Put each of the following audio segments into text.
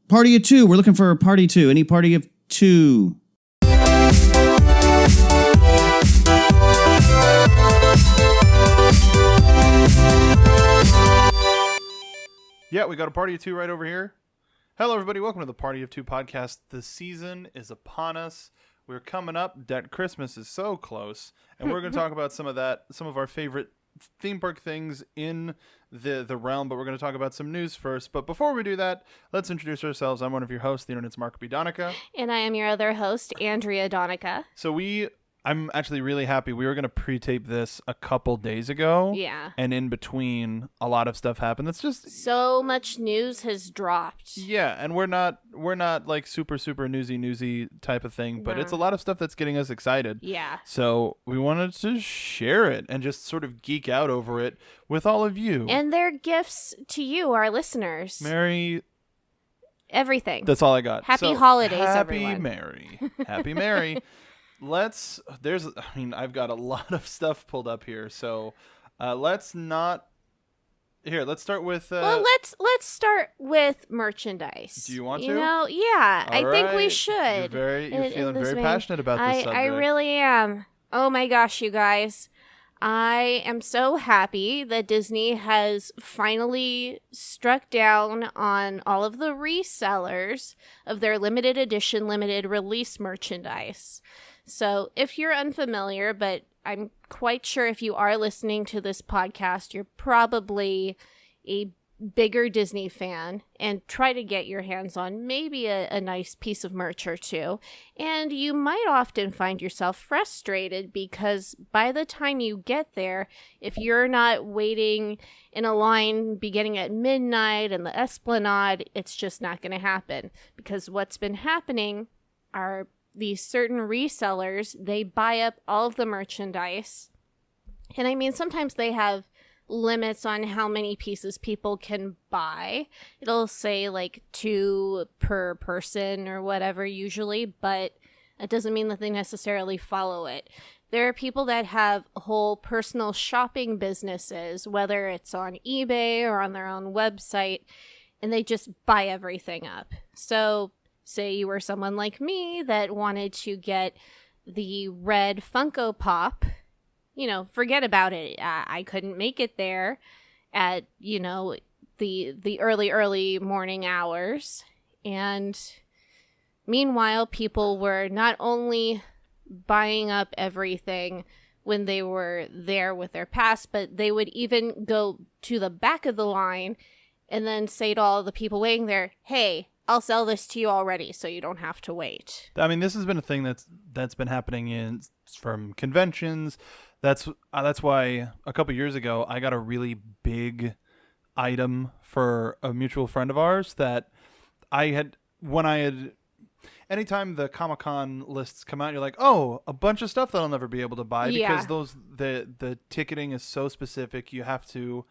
Party of two. We're looking for a party two. Any party of two. Yeah, we got a party of two right over here. Hello, everybody. Welcome to the Party of Two podcast. The season is upon us. We're coming up. That Christmas is so close, and we're going to talk about some of our favorite theme park things in the realm. But we're going to talk about some news first. But before we do that, let's introduce ourselves. I'm one of your hosts, the internet's Mark B. Donica, and I am your other host, Andrea Donica. So I'm actually really happy. We were going to pre-tape this a couple days ago. Yeah. And in between, a lot of stuff happened. That's just... So much news has dropped. Yeah, and we're not like super newsy type of thing, but it's a lot of stuff that's getting us excited. Yeah. So we wanted to share it and just sort of geek out over it with all of you. And they're gifts to you, our listeners. Merry... Everything. That's all I got. Happy holidays, happy everyone. Happy Merry. I've got a lot of stuff pulled up here, so let's start with let's start with merchandise. Do you want to? Yeah, all I right. think we should. You're feeling very passionate about this subject. I really am. Oh my gosh, you guys. I am so happy that Disney has finally struck down on all of the resellers of their limited edition, limited release merchandise. So if you're unfamiliar, but I'm quite sure if you are listening to this podcast, you're probably a bigger Disney fan and try to get your hands on maybe a nice piece of merch or two. And you might often find yourself frustrated because by the time you get there, if you're not waiting in a line beginning at midnight in the Esplanade, it's just not going to happen. Because what's been happening are these certain resellers, they buy up all of the merchandise. And I mean, sometimes they have limits on how many pieces people can buy. It'll say like 2 per person or whatever usually, but it doesn't mean that they necessarily follow it. There are people that have whole personal shopping businesses, whether it's on eBay or on their own website, and they just buy everything up. So say you were someone like me that wanted to get the red Funko Pop, forget about it. I couldn't make it there at, the early morning hours. And meanwhile, people were not only buying up everything when they were there with their pass, but they would even go to the back of the line and then say to all the people waiting there, hey, I'll sell this to you already so you don't have to wait. I mean, this has been a thing that's been happening from conventions. That's why a couple years ago I got a really big item for a mutual friend of ours that anytime the Comic-Con lists come out, you're like, oh, a bunch of stuff that I'll never be able to buy because the ticketing is so specific. You have to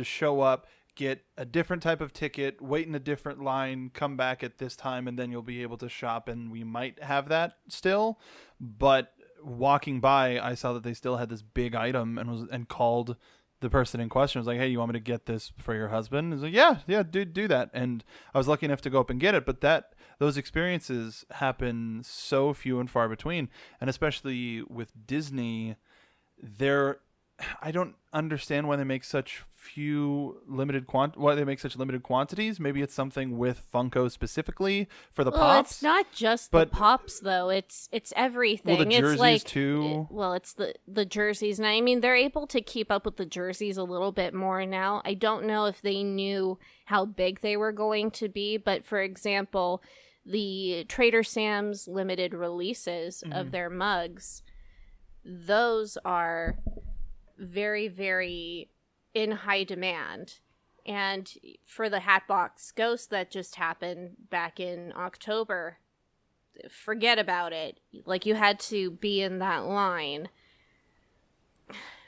show up, get a different type of ticket, wait in a different line, come back at this time, and then you'll be able to shop. And we might have that still, but walking by, I saw that they still had this big item and called the person in question. I was like, hey, you want me to get this for your husband? He's like, yeah, do that. And I was lucky enough to go up and get it, but those experiences happen so few and far between. And especially with Disney, I don't understand why they make such limited quantities. Maybe it's something with Funko specifically for the pops. It's not just the pops though. It's everything. Well, the jerseys it's like, too. It's the jerseys. And I mean, they're able to keep up with the jerseys a little bit more now. I don't know if they knew how big they were going to be, but for example, the Trader Sam's limited releases of their mugs, those are very, very in high demand. And for the Hatbox Ghost that just happened back in October, forget about it. Like, you had to be in that line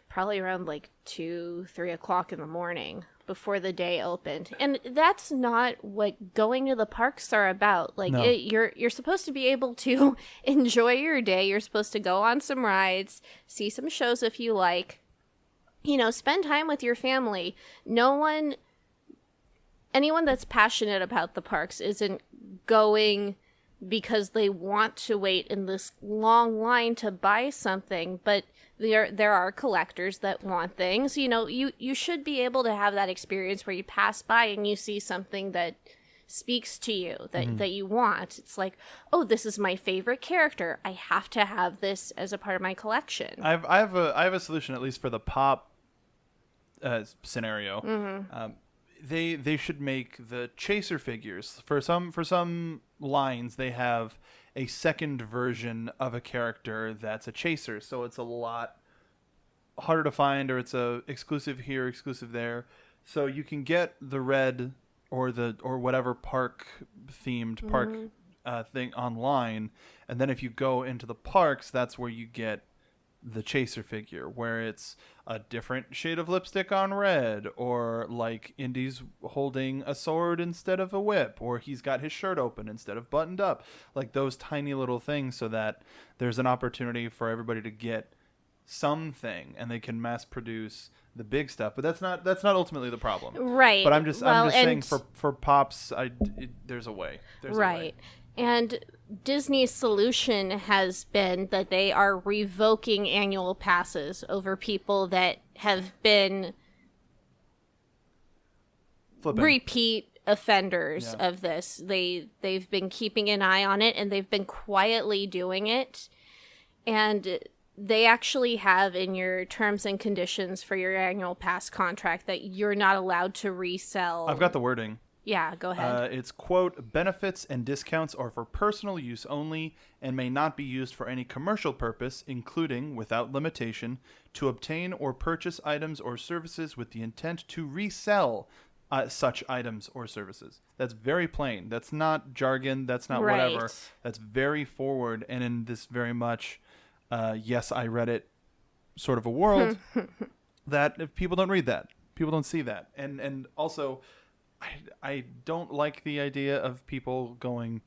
probably around like 2-3 o'clock in the morning before the day opened. And that's not what going to the parks are about. Like, no. You're supposed to be able to enjoy your day. You're supposed to go on some rides, see some shows if you like, spend time with your family. No one anyone that's passionate about the parks isn't going because they want to wait in this long line to buy something, but there are collectors that want things. You know, you should be able to have that experience where you pass by and you see something that speaks to you, that you want. It's like, oh, this is my favorite character. I have to have this as a part of my collection. I have a solution, at least for the pop scenario. They should make the chaser figures for some lines. They have a second version of a character that's a chaser, so it's a lot harder to find, or it's a exclusive here, exclusive there. So you can get the red or whatever park themed park thing online, and then if you go into the parks, that's where you get the chaser figure, where it's a different shade of lipstick on red, or like Indy's holding a sword instead of a whip, or he's got his shirt open instead of buttoned up, like those tiny little things, so that there's an opportunity for everybody to get something and they can mass produce the big stuff. But that's not ultimately the problem, right? But I'm just saying for pops, there's a way. There's a way. And Disney's solution has been that they are revoking annual passes over people that have been repeat offenders of this. They've been keeping an eye on it, and they've been quietly doing it. And they actually have in your terms and conditions for your annual pass contract that you're not allowed to resell. I've got the wording. Yeah, go ahead. It's, quote, benefits and discounts are for personal use only and may not be used for any commercial purpose, including, without limitation, to obtain or purchase items or services with the intent to resell such items or services. That's very plain. That's not jargon. That's not whatever. That's very forward, and in this very much, yes, I read it sort of a world that if people don't read that. People don't see that. And also, I don't like the idea of people going,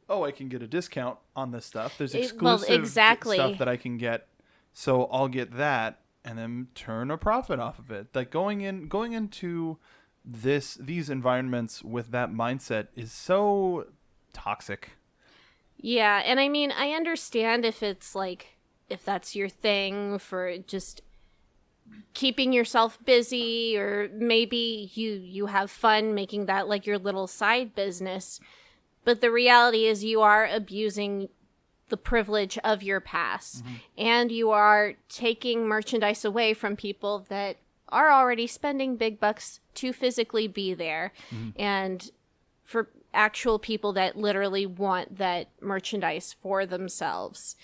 oh, I can get a discount on this stuff. There's exclusive stuff that I can get, so I'll get that and then turn a profit off of it. Like going into these environments with that mindset is so toxic. Yeah, and I mean, I understand if it's like, if that's your thing for just keeping yourself busy, or maybe you have fun making that like your little side business, but the reality is you are abusing the privilege of your pass, and you are taking merchandise away from people that are already spending big bucks to physically be there, and for actual people that literally want that merchandise for themselves.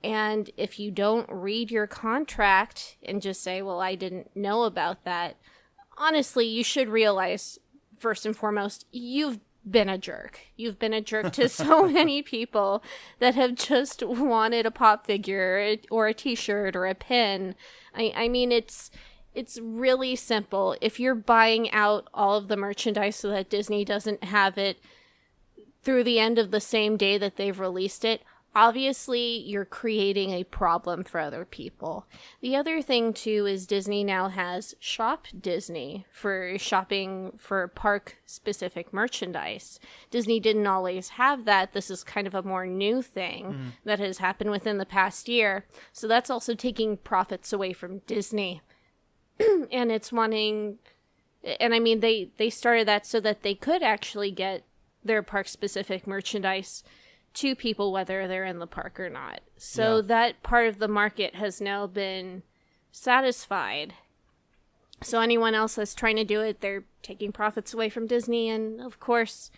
And if you don't read your contract and just say, well, I didn't know about that, honestly, you should realize, first and foremost, you've been a jerk. You've been a jerk to so many people that have just wanted a pop figure or a t-shirt or a pin. I mean, it's really simple. If you're buying out all of the merchandise so that Disney doesn't have it through the end of the same day that they've released it, obviously, you're creating a problem for other people. The other thing, too, is Disney now has Shop Disney for shopping for park-specific merchandise. Disney didn't always have that. This is kind of a more new thing that has happened within the past year. So that's also taking profits away from Disney. And it's wanting... And I mean, they started that so that they could actually get their park-specific merchandise to people whether they're in the park or not. So that part of the market has now been satisfied. So anyone else that's trying to do it, they're taking profits away from Disney, and of course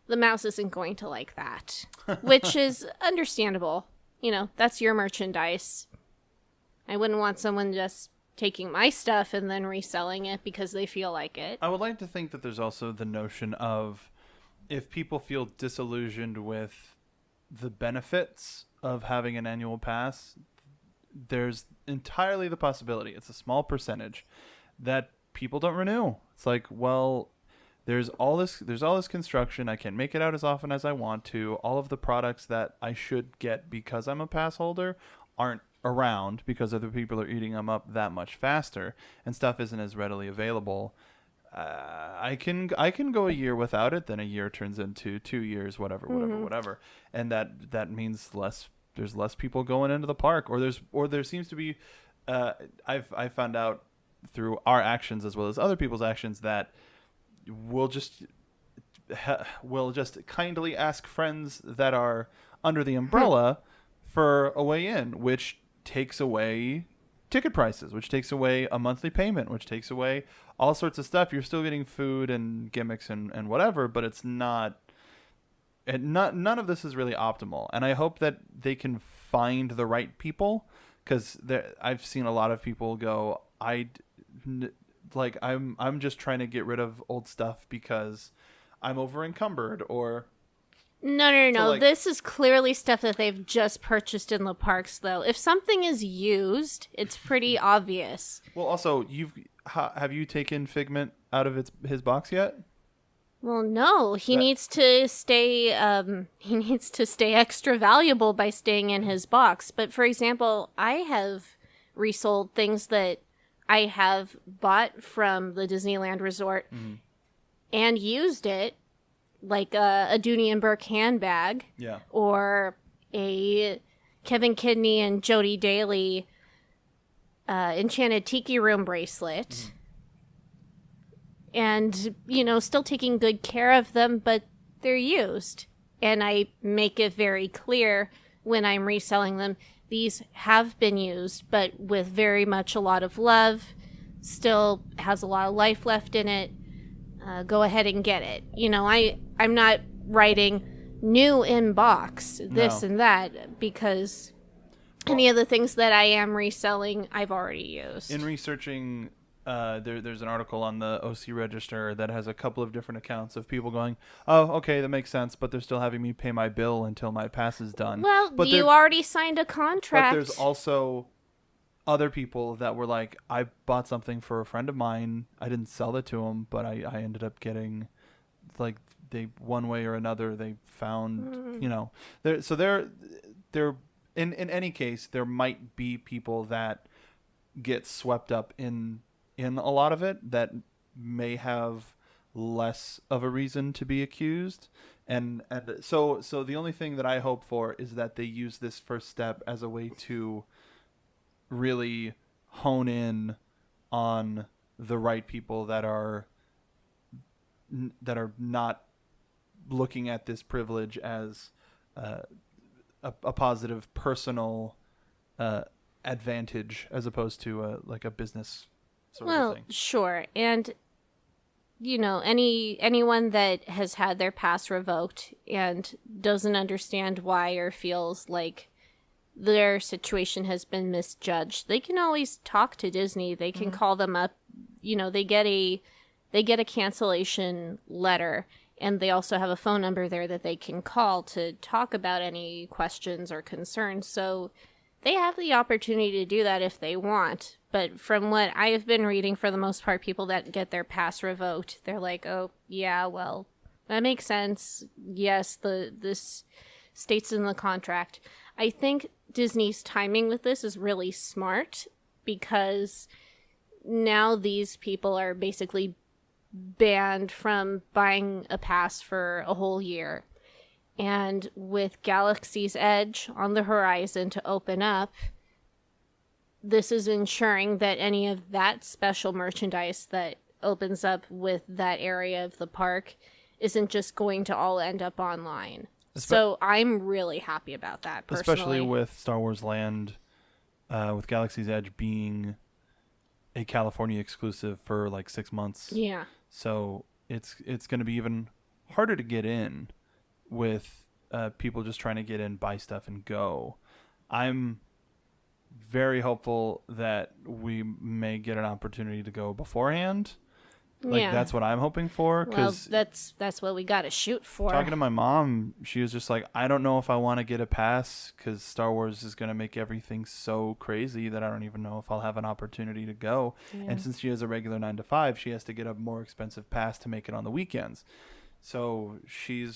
the mouse isn't going to like that, which is understandable. You know, that's your merchandise. I wouldn't want someone just taking my stuff and then reselling it because they feel like it. I would like to think that there's also the notion of, if people feel disillusioned with the benefits of having an annual pass, there's entirely the possibility, it's a small percentage, that people don't renew. It's like, well, there's all this construction, I can make it out as often as I want to, all of the products that I should get because I'm a pass holder aren't around because other people are eating them up that much faster, and stuff isn't as readily available. I can go a year without it. Then a year turns into 2 years, whatever, and that means there's less people going into the park, or there seems to be. I found out through our actions as well as other people's actions that we'll just kindly ask friends that are under the umbrella for a way in, which takes away ticket prices, which takes away a monthly payment, which takes away all sorts of stuff. You're still getting food and gimmicks and whatever, but it's none of this is really optimal. And I hope that they can find the right people, because I've seen a lot of people go, I'm just trying to get rid of old stuff because I'm over encumbered, or No. So, like, This is clearly stuff that they've just purchased in the parks, though. If something is used, it's pretty obvious. well, also have you taken Figment out of his box yet? Well, no, he needs to stay. He needs to stay extra valuable by staying in his box. But for example, I have resold things that I have bought from the Disneyland Resort and used it, like a Dooney and Burke handbag, or a Kevin Kidney and Jody Daly Enchanted Tiki Room bracelet. And, still taking good care of them, but they're used. And I make it very clear when I'm reselling them, these have been used, but with very much a lot of love, still has a lot of life left in it. Go ahead and get it. I'm not writing new in box, this and that, because any of the things that I am reselling, I've already used. In researching, there's an article on the OC Register that has a couple of different accounts of people going, oh, okay, that makes sense, but they're still having me pay my bill until my pass is done. Well, but you already signed a contract. But there's also other people that were like, I bought something for a friend of mine. I didn't sell it to him, but I ended up getting, like, they one way or another they found, they're in any case there might be people that get swept up in a lot of it that may have less of a reason to be accused, and so the only thing that I hope for is that they use this first step as a way to really hone in on the right people that are not looking at this privilege as a positive personal advantage as opposed to a business sort of thing. Sure. And anyone that has had their pass revoked and doesn't understand why or feels like their situation has been misjudged, they can always talk to Disney. They can call them up. They get a cancellation letter, and they also have a phone number there that they can call to talk about any questions or concerns. So they have the opportunity to do that if they want. But from what I have been reading, for the most part, people that get their pass revoked, they're like, oh, yeah, well, that makes sense. Yes, this states in the contract. I think Disney's timing with this is really smart, because now these people are basically banned from buying a pass for a whole year. And with Galaxy's Edge on the horizon to open up, this is ensuring that any of that special merchandise that opens up with that area of the park isn't just going to all end up online. So I'm really happy about that, personally. Especially with Star Wars Land, with Galaxy's Edge being a California exclusive for like 6 months. Yeah. So it's going to be even harder to get in with people just trying to get in, buy stuff, and go. I'm very hopeful that we may get an opportunity to go beforehand. That's what I'm hoping for. Well, that's what we got to shoot for. Talking to my mom, she was just like, I don't know if I want to get a pass because Star Wars is going to make everything so crazy that I don't even know if I'll have an opportunity to go. Yeah. And since she has a regular 9 to 5, she has to get a more expensive pass to make it on the weekends. So she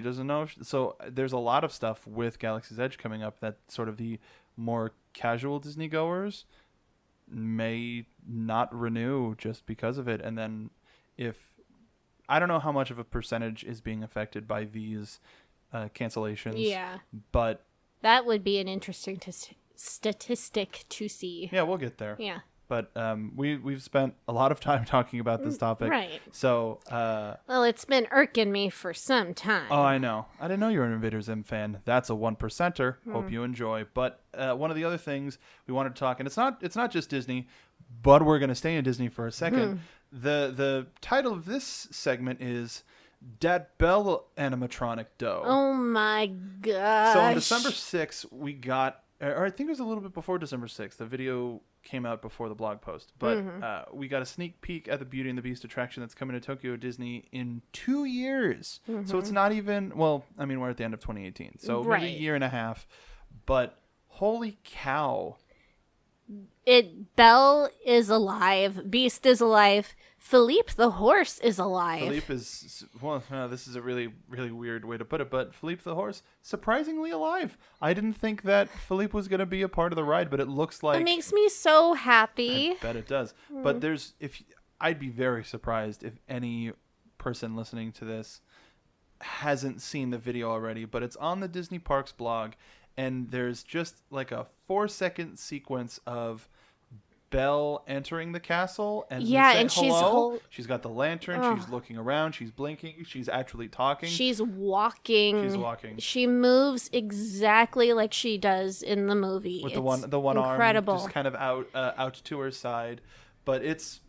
doesn't know. So there's a lot of stuff with Galaxy's Edge coming up that sort of the more casual Disney goers may not renew just because of it. And then I don't know how much of a percentage is being affected by these cancellations. Yeah. But that would be an interesting statistic to see. Yeah, we'll get there. Yeah. But we've spent a lot of time talking about this topic. Right. So well, it's been irking me for some time. Oh, I know. I didn't know you were an Invader Zim fan. That's a 1%er. Hope you enjoy. But one of the other things we wanted to talk, and it's not just Disney, but we're going to stay in Disney for a second. The title of this segment is Dat Belle Animatronic Doe. Oh my gosh. So on December 6th, we got, or I think it was a little bit before December 6th. The video came out before the blog post, but we got a sneak peek at the Beauty and the Beast attraction that's coming to Tokyo Disney in 2 years. So it's not even, well, I mean, we're at the end of 2018, so maybe a year and a half, but holy cow. Belle is alive. Beast is alive. Philippe the horse is alive. Philippe is, well, this is a really, really weird way to put it, but Philippe the horse, surprisingly alive. I didn't think that Philippe was going to be a part of the ride, but it looks like... It makes me so happy. I bet it does. But I'd be very surprised if any person listening to this hasn't seen the video already, but it's on the Disney Parks blog, and there's just like a 4-second sequence of Belle entering the castle and and she's got the lantern, she's looking around, she's blinking, she's actually talking, she's walking, she moves exactly like she does in the movie with the one incredible. Arm just kind of out to her side, but it's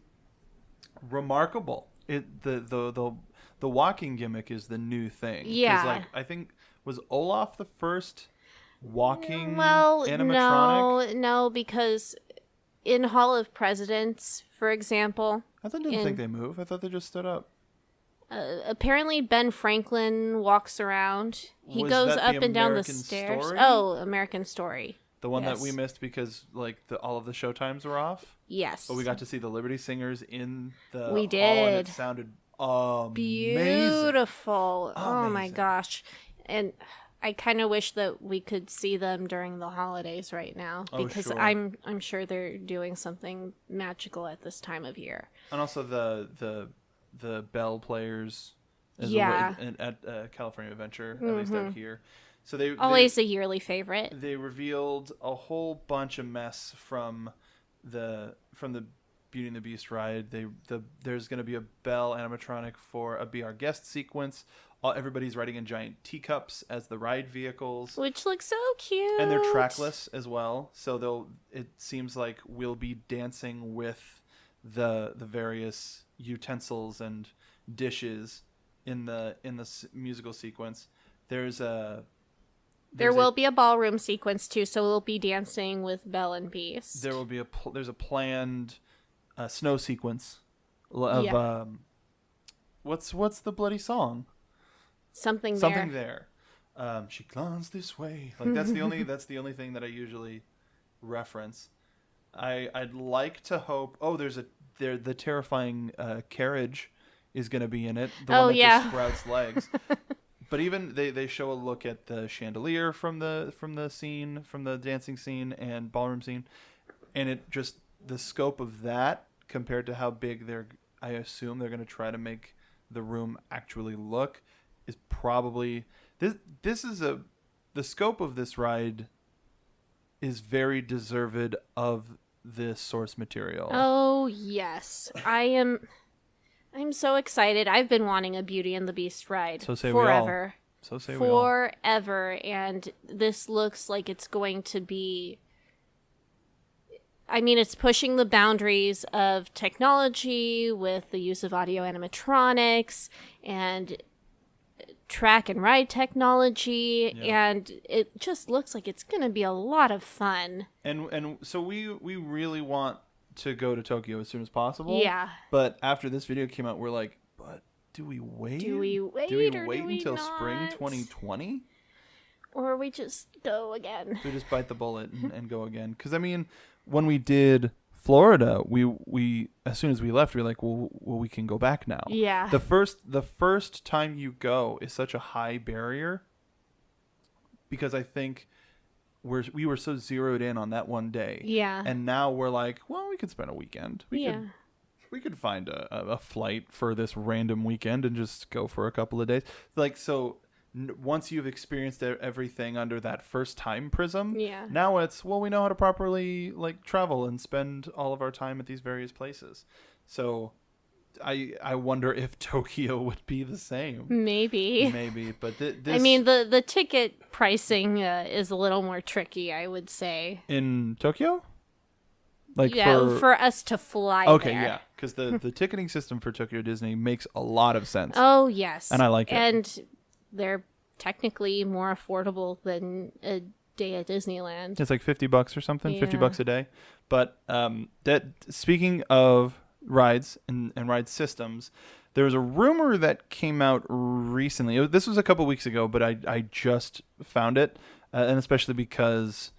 remarkable. The walking gimmick is the new thing. Like, I think, was Olaf the first walking animatronic? No, because in Hall of Presidents, for example, I didn't think they move. I thought they just stood up. Apparently Ben Franklin walks around. He goes up and down the stairs. Story? Oh, American Story. The one that we missed because like all of the show times were off? Yes. But we got to see the Liberty Singers in the We hall, did. and it sounded beautiful. Amazing. Oh my gosh. And I kind of wish that we could see them during the holidays right now, because sure. I'm sure they're doing something magical at this time of year. And also the Bell players at California Adventure, at least out here. So they always a yearly favorite. They revealed a whole bunch of mess from the Beauty and the Beast ride. There's going to be a Belle animatronic for a Be Our Guest sequence. Everybody's riding in giant teacups as the ride vehicles, which looks so cute. And they're trackless as well. So it seems like we'll be dancing with the various utensils and dishes in the musical sequence. There will be a ballroom sequence too, so we'll be dancing with Belle and Beast. There will be there's a planned snow sequence of what's the bloody song? Something there. She glanced this way. Like that's the only thing that I usually reference. I'd like to hope. Oh, the terrifying carriage is going to be in it. The one that just sprouts legs. But even they show a look at the chandelier from the scene, from the dancing scene and ballroom scene, and it just the scope of that compared to how big I assume they're going to try to make the room actually look is probably this is the scope of this ride is very deserved of this source material. Oh yes, I'm so excited. I've been wanting a Beauty and the Beast ride forever. So say we all. Forever, and this looks like it's going to be. I mean, it's pushing the boundaries of technology with the use of audio animatronics and track and ride technology, and it just looks like it's going to be a lot of fun. And so we really want to go to Tokyo as soon as possible. Yeah. But after this video came out, we're like, but do we wait? Do we wait until spring 2020? Or we just go again? We just bite the bullet and go again. Because, I mean, when we did Florida, we as soon as we left, we were like, well, we can go back now. Yeah. The first time you go is such a high barrier because I think we were so zeroed in on that one day. Yeah. And now we're like, well, we could spend a weekend. We could find a flight for this random weekend and just go for a couple of days. Like, so once you've experienced everything under that first time prism, now it's, well, we know how to properly like travel and spend all of our time at these various places. So I wonder if Tokyo would be the same. Maybe, but this... I mean, the ticket pricing is a little more tricky, I would say. In Tokyo? Like for us to fly okay, there. yeah, because the ticketing system for Tokyo Disney makes a lot of sense. Oh, yes. And I like it. And they're technically more affordable than a day at Disneyland. It's like $50 or something, $50 a day. But that speaking of rides and ride systems, there was a rumor that came out recently. This was a couple weeks ago, but I just found it, and especially because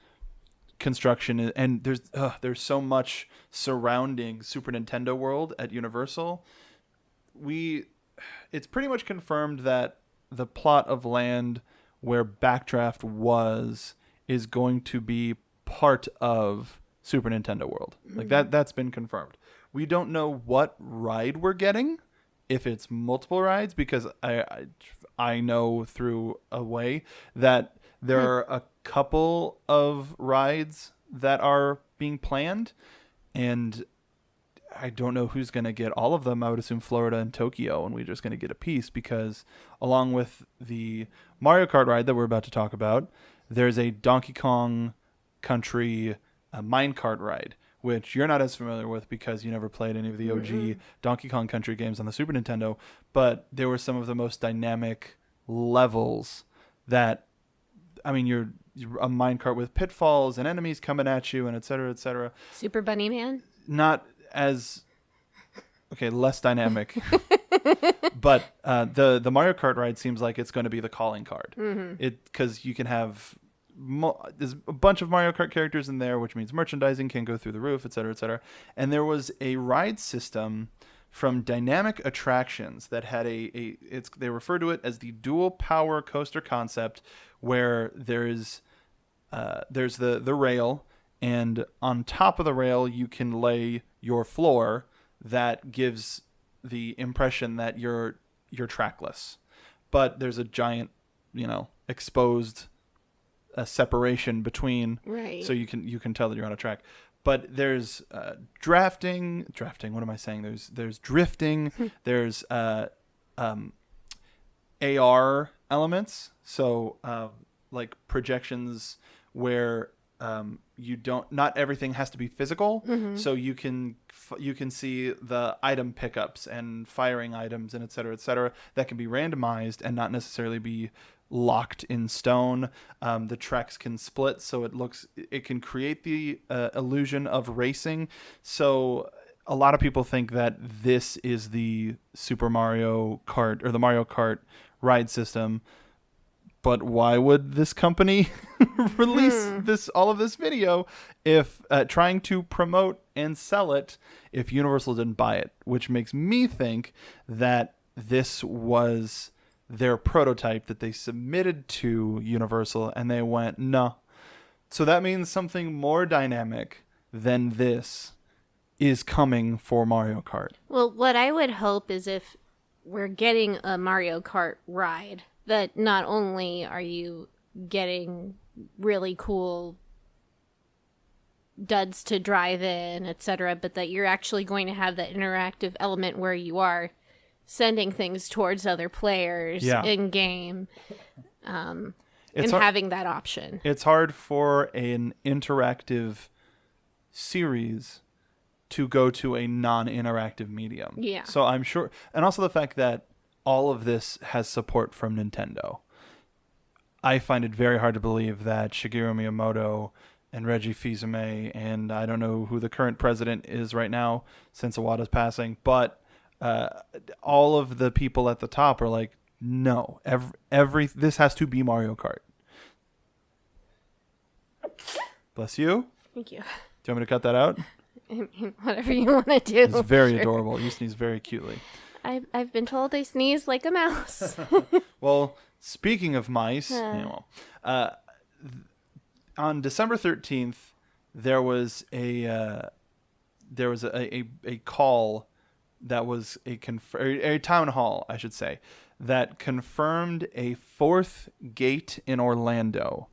construction and there's so much surrounding Super Nintendo World at Universal. It's pretty much confirmed that the plot of land where Backdraft was is going to be part of Super Nintendo World. Like that's been confirmed. We don't know what ride we're getting, if it's multiple rides, because I know through a way that there are a couple of rides that are being planned, and I don't know who's going to get all of them. I would assume Florida and Tokyo, and we're just going to get a piece, because along with the Mario Kart ride that we're about to talk about, there's a Donkey Kong Country minecart ride, which you're not as familiar with because you never played any of the OG Donkey Kong Country games on the Super Nintendo, but there were some of the most dynamic levels that, I mean, you're a minecart with pitfalls and enemies coming at you and et cetera, et cetera. Super Bunny Man? Not as... Okay, less dynamic. But the Mario Kart ride seems like it's going to be the calling card. Because you can have... there's a bunch of Mario Kart characters in there, which means merchandising can go through the roof, et cetera, et cetera. And there was a ride system from Dynamic Attractions that had they refer to it as the dual power coaster concept, where there's the rail, and on top of the rail you can lay your floor that gives the impression that you're trackless, but there's a giant, exposed separation between, right? So you can tell that you're on a track. But there's drafting. What am I saying? There's drifting. There's AR elements. So like projections where not everything has to be physical. So you can see the item pickups and firing items and et cetera, that can be randomized and not necessarily be locked in stone. The tracks can split, so it can create the illusion of racing. So a lot of people think that this is the Super Mario Kart or the Mario Kart ride system. But why would this company release all of this video if trying to promote and sell it if Universal didn't buy it? Which makes me think that this was their prototype that they submitted to Universal and they went, no. So that means something more dynamic than this is coming for Mario Kart. Well, what I would hope is if we're getting a Mario Kart ride, that not only are you getting really cool duds to drive in, etc., but that you're actually going to have that interactive element where you are sending things towards other players in game, and having that option. It's hard for an interactive series to go to a non-interactive medium. Yeah. So I'm sure, and also the fact that all of this has support from Nintendo. I find it very hard to believe that Shigeru Miyamoto and Reggie Fils-Aimé, and I don't know who the current president is right now since Iwata's passing, but all of the people at the top are like, no, this has to be Mario Kart. Bless you. Thank you. Do you want me to cut that out? Whatever you want to do. It's very adorable. You sneeze very cutely. I've been told I sneeze like a mouse. Well, speaking of mice, on December 13th, there was there was a call that was a town hall, I should say, that confirmed a fourth gate in Orlando.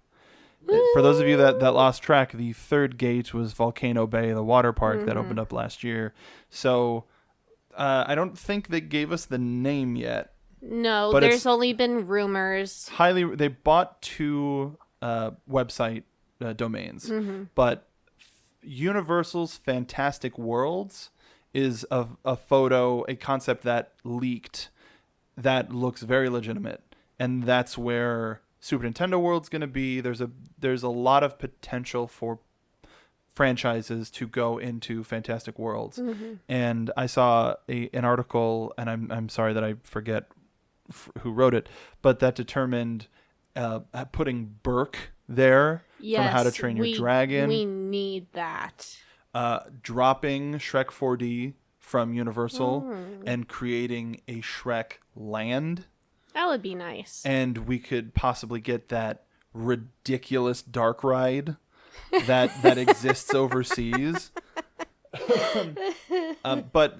For those of you that lost track, the third gate was Volcano Bay, the water park that opened up last year. So I don't think they gave us the name yet. No, but there's only been rumors. They bought 2 website domains, but Universal's Fantastic Worlds is a concept that leaked that looks very legitimate, and that's where Super Nintendo World's going to be. There's a lot of potential for franchises to go into Fantastic Worlds, and I saw an article, and I'm sorry that I forget who wrote it, but that determined putting Burke there from How to Train Your Dragon. We need that. Dropping Shrek 4D from Universal and creating a Shrek land. That would be nice. And we could possibly get that ridiculous dark ride that exists overseas. But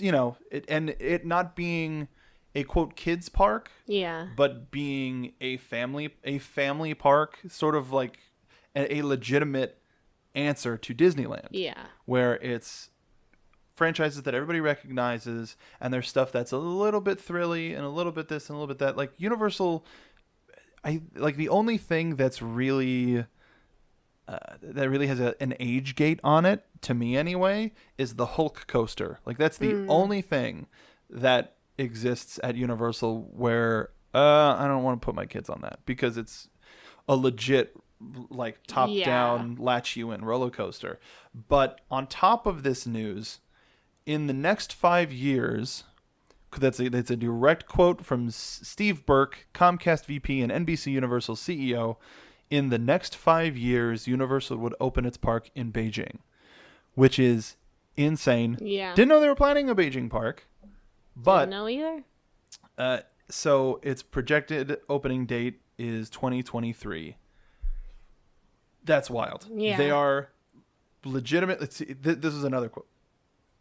it not being a quote kids park, but being a family park, sort of like a legitimate answer to Disneyland, where it's franchises that everybody recognizes, and there's stuff that's a little bit thrilly and a little bit this and a little bit that. Like Universal, the only thing that's really has an age gate on it, to me anyway, is the Hulk coaster. Like that's the only thing that exists at Universal where I don't want to put my kids on that, because it's a legit top down latch you in roller coaster. But on top of this news, in the next 5 years, that's a direct quote from Steve Burke, Comcast VP and NBC Universal CEO, in the next 5 years Universal would open its park in Beijing, which is insane. Didn't know they were planning a Beijing park, but didn't know either. So its projected opening date is 2023. That's wild. They are legitimate. Let's see. This is another quote.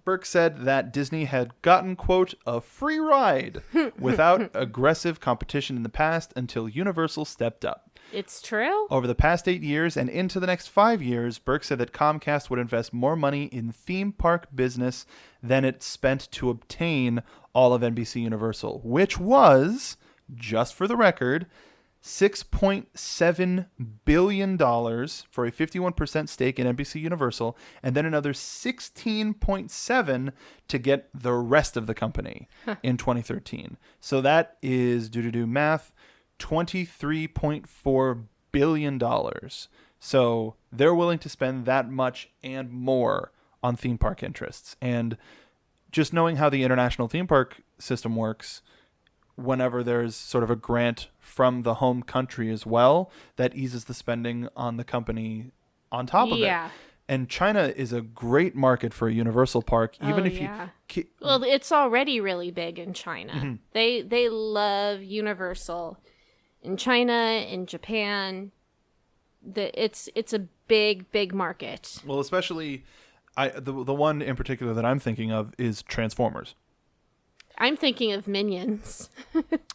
Burke said that Disney had gotten, quote, a free ride without aggressive competition in the past until Universal stepped up. It's true. Over the past 8 years and into the next 5 years, Burke said that Comcast would invest more money in theme park business than it spent to obtain all of NBC Universal, which was, just for the record, $6.7 billion for a 51% stake in NBC Universal, and then another $16.7 to get the rest of the company in 2013. So that is, do math, $23.4 billion. So they're willing to spend that much and more on theme park interests. And just knowing how the international theme park system works, whenever there's sort of a grant from the home country as well, that eases the spending on the company on top of it. And China is a great market for a Universal park, even well, it's already really big in China. They love Universal in China, in Japan. It's a big market. Well, especially the one in particular that I'm thinking of is Transformers. I'm thinking of Minions.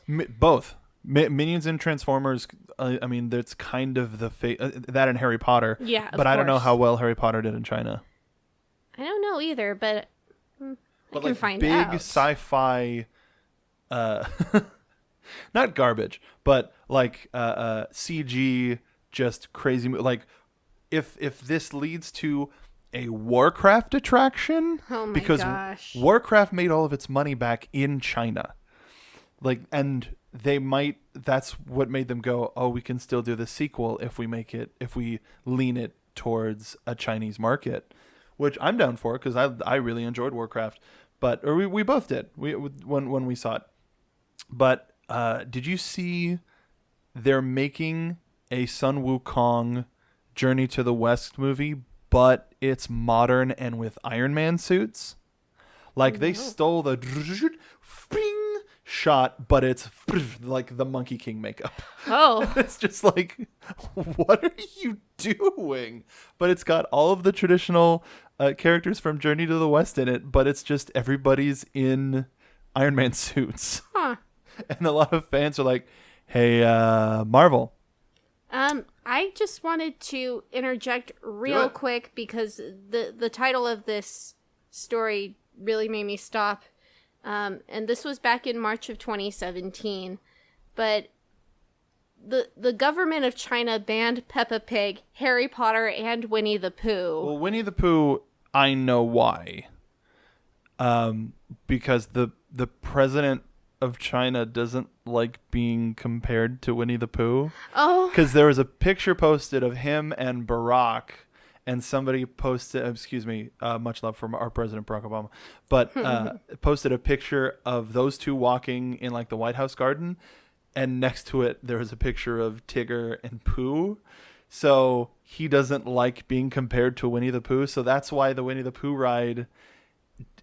Both. Minions and Transformers, I mean, that's kind of the that and Harry Potter. Yeah, but I don't know how well Harry Potter did in China. I don't know either, but I can find big out. Sci-fi, not garbage, but CG, just crazy. Like, if this leads to a Warcraft attraction, because gosh. Warcraft made all of its money back in China, and that's what made them go, oh, we can still do the sequel if we lean it towards a Chinese market, which I'm down for, because I really enjoyed Warcraft, we both did when we saw it. But did you see they're making a Sun Wukong Journey to the West movie, but it's modern and with Iron Man suits? They stole the shot, but it's like the Monkey King makeup. Oh. It's just like, what are you doing? But it's got all of the traditional characters from Journey to the West in it, but it's just everybody's in Iron Man suits. Huh. And a lot of fans are like, hey, Marvel. I just wanted to interject real quick because the title of this story really made me stop. And this was back in March of 2017. But the government of China banned Peppa Pig, Harry Potter, and Winnie the Pooh. Well, Winnie the Pooh, I know why. Because the president of China doesn't like being compared to Winnie the Pooh. Oh. Because there was a picture posted of him and Barack, and somebody posted, much love from our president, Barack Obama, but posted a picture of those two walking in like the White House garden, and next to it, there was a picture of Tigger and Pooh. So he doesn't like being compared to Winnie the Pooh. So that's why the Winnie the Pooh ride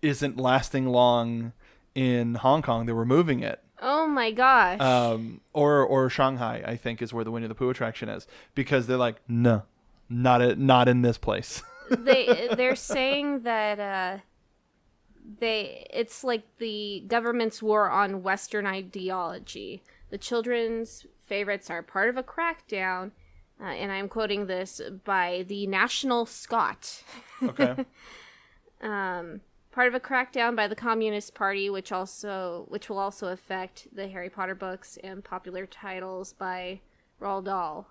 isn't lasting long in Hong Kong. They're removing it. Oh my gosh. Or Shanghai, I think, is where the Winnie the Pooh attraction is, because they're like, no, not in this place. They're saying that it's like the government's war on Western ideology. The children's favorites are part of a crackdown, and I'm quoting this by the National Scot. Okay. Part of a crackdown by the Communist Party, which will also affect the Harry Potter books and popular titles by Roald Dahl.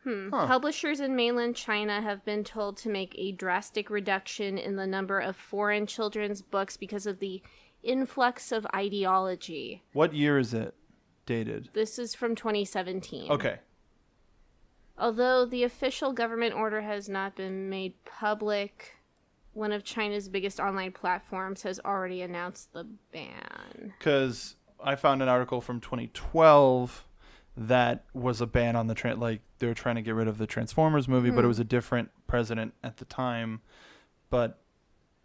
Huh. Publishers in mainland China have been told to make a drastic reduction in the number of foreign children's books because of the influx of ideology. What year is it dated? This is from 2017. Okay. Although the official government order has not been made public, one of China's biggest online platforms has already announced the ban. Because I found an article from 2012 that was a ban on they were trying to get rid of the Transformers movie, but it was a different president at the time. But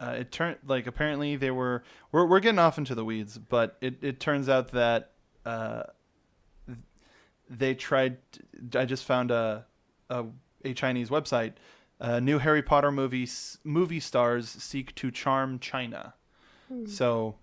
it turned apparently they were we're getting off into the weeds, but it turns out that they tried. I just found a Chinese website. New Harry Potter movie stars seek to charm China. So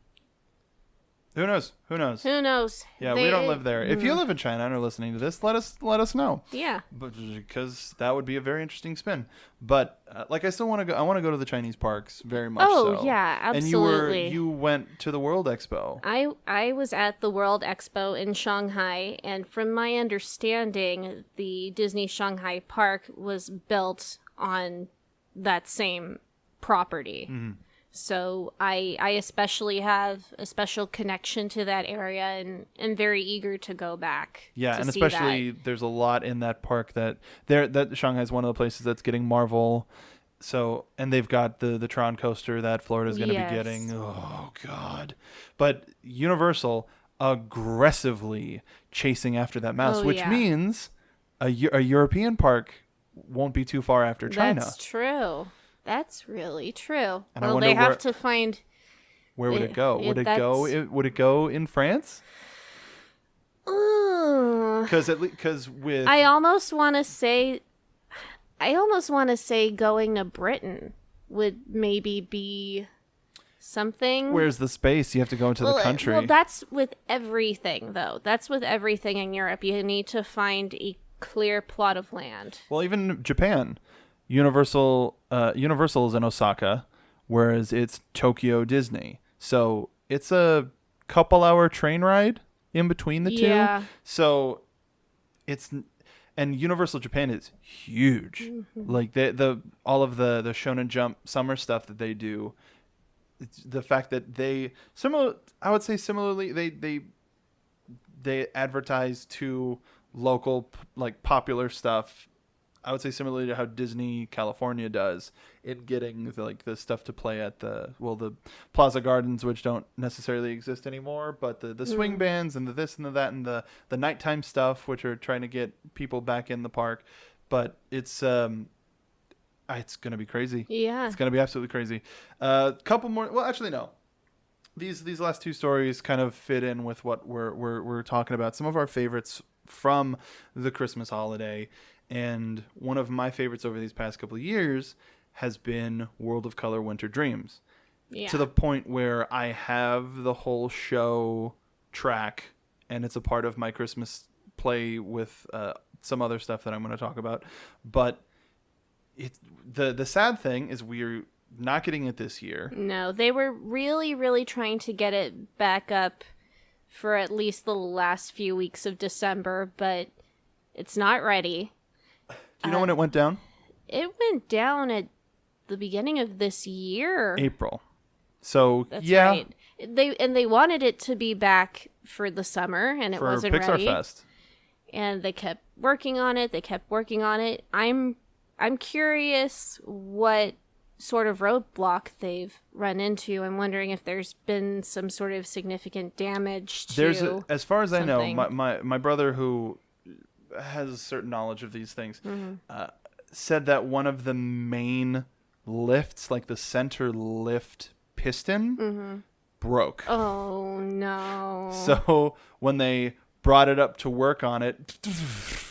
who knows? Yeah, we don't live there. If you live in China and are listening to this, let us know. Yeah. Because that would be a very interesting spin. But I still want to go. I want to go to the Chinese parks very much. Oh, so. yeah, absolutely. And you went to the World Expo. I was at the World Expo in Shanghai, and from my understanding, the Disney Shanghai Park was built on that same property. Mm-hmm. So I especially have a special connection to that area and am very eager to go back. Yeah, and especially there's a lot in that park that Shanghai is one of the places that's getting Marvel. So, and they've got the Tron coaster that Florida's going to be getting. Oh God. But Universal aggressively chasing after that mouse, which means a European park won't be too far after China. That's true. That's really true. And well, they have to find. Where would it go? Would it go in France? Because with I almost want to say going to Britain would maybe be something. Where's the space? You have to go into the country. Well, that's with everything, though. That's with everything in Europe. You need to find a clear plot of land. Well, even Japan. Universal is in Osaka, whereas it's Tokyo Disney. So it's a couple-hour train ride in between the two. So and Universal Japan is huge. Mm-hmm. Like all of the Shonen Jump summer stuff that they do. It's the fact that they advertise to local popular stuff. I would say similarly to how Disney California does in getting the stuff to play at the Plaza Gardens, which don't necessarily exist anymore, but the swing bands and the this and the that and the nighttime stuff, which are trying to get people back in the park. But it's going to be crazy. Yeah. It's going to be absolutely crazy. Couple more. Well, actually, no. these last two stories kind of fit in with what we're talking about. Some of our favorites from the Christmas holiday, and one of my favorites over these past couple of years has been World of Color Winter Dreams. Yeah. To the point where I have the whole show track, and it's a part of my Christmas play with some other stuff that I'm going to talk about. But the sad thing is we're not getting it this year. No, they were really, really trying to get it back up for at least the last few weeks of December, but it's not ready. Do you know when it went down? It went down at the beginning of this year. April. So That's yeah, right. They wanted it to be back for the summer, and it for wasn't Pixar ready. Fest. And they kept working on it. I'm curious what sort of roadblock they've run into. I'm wondering if there's been some sort of significant damage to as far as I know, something. my brother, who has a certain knowledge of these things, said that one of the main lifts, like the center lift piston, broke. Oh no. So when they brought it up to work on it,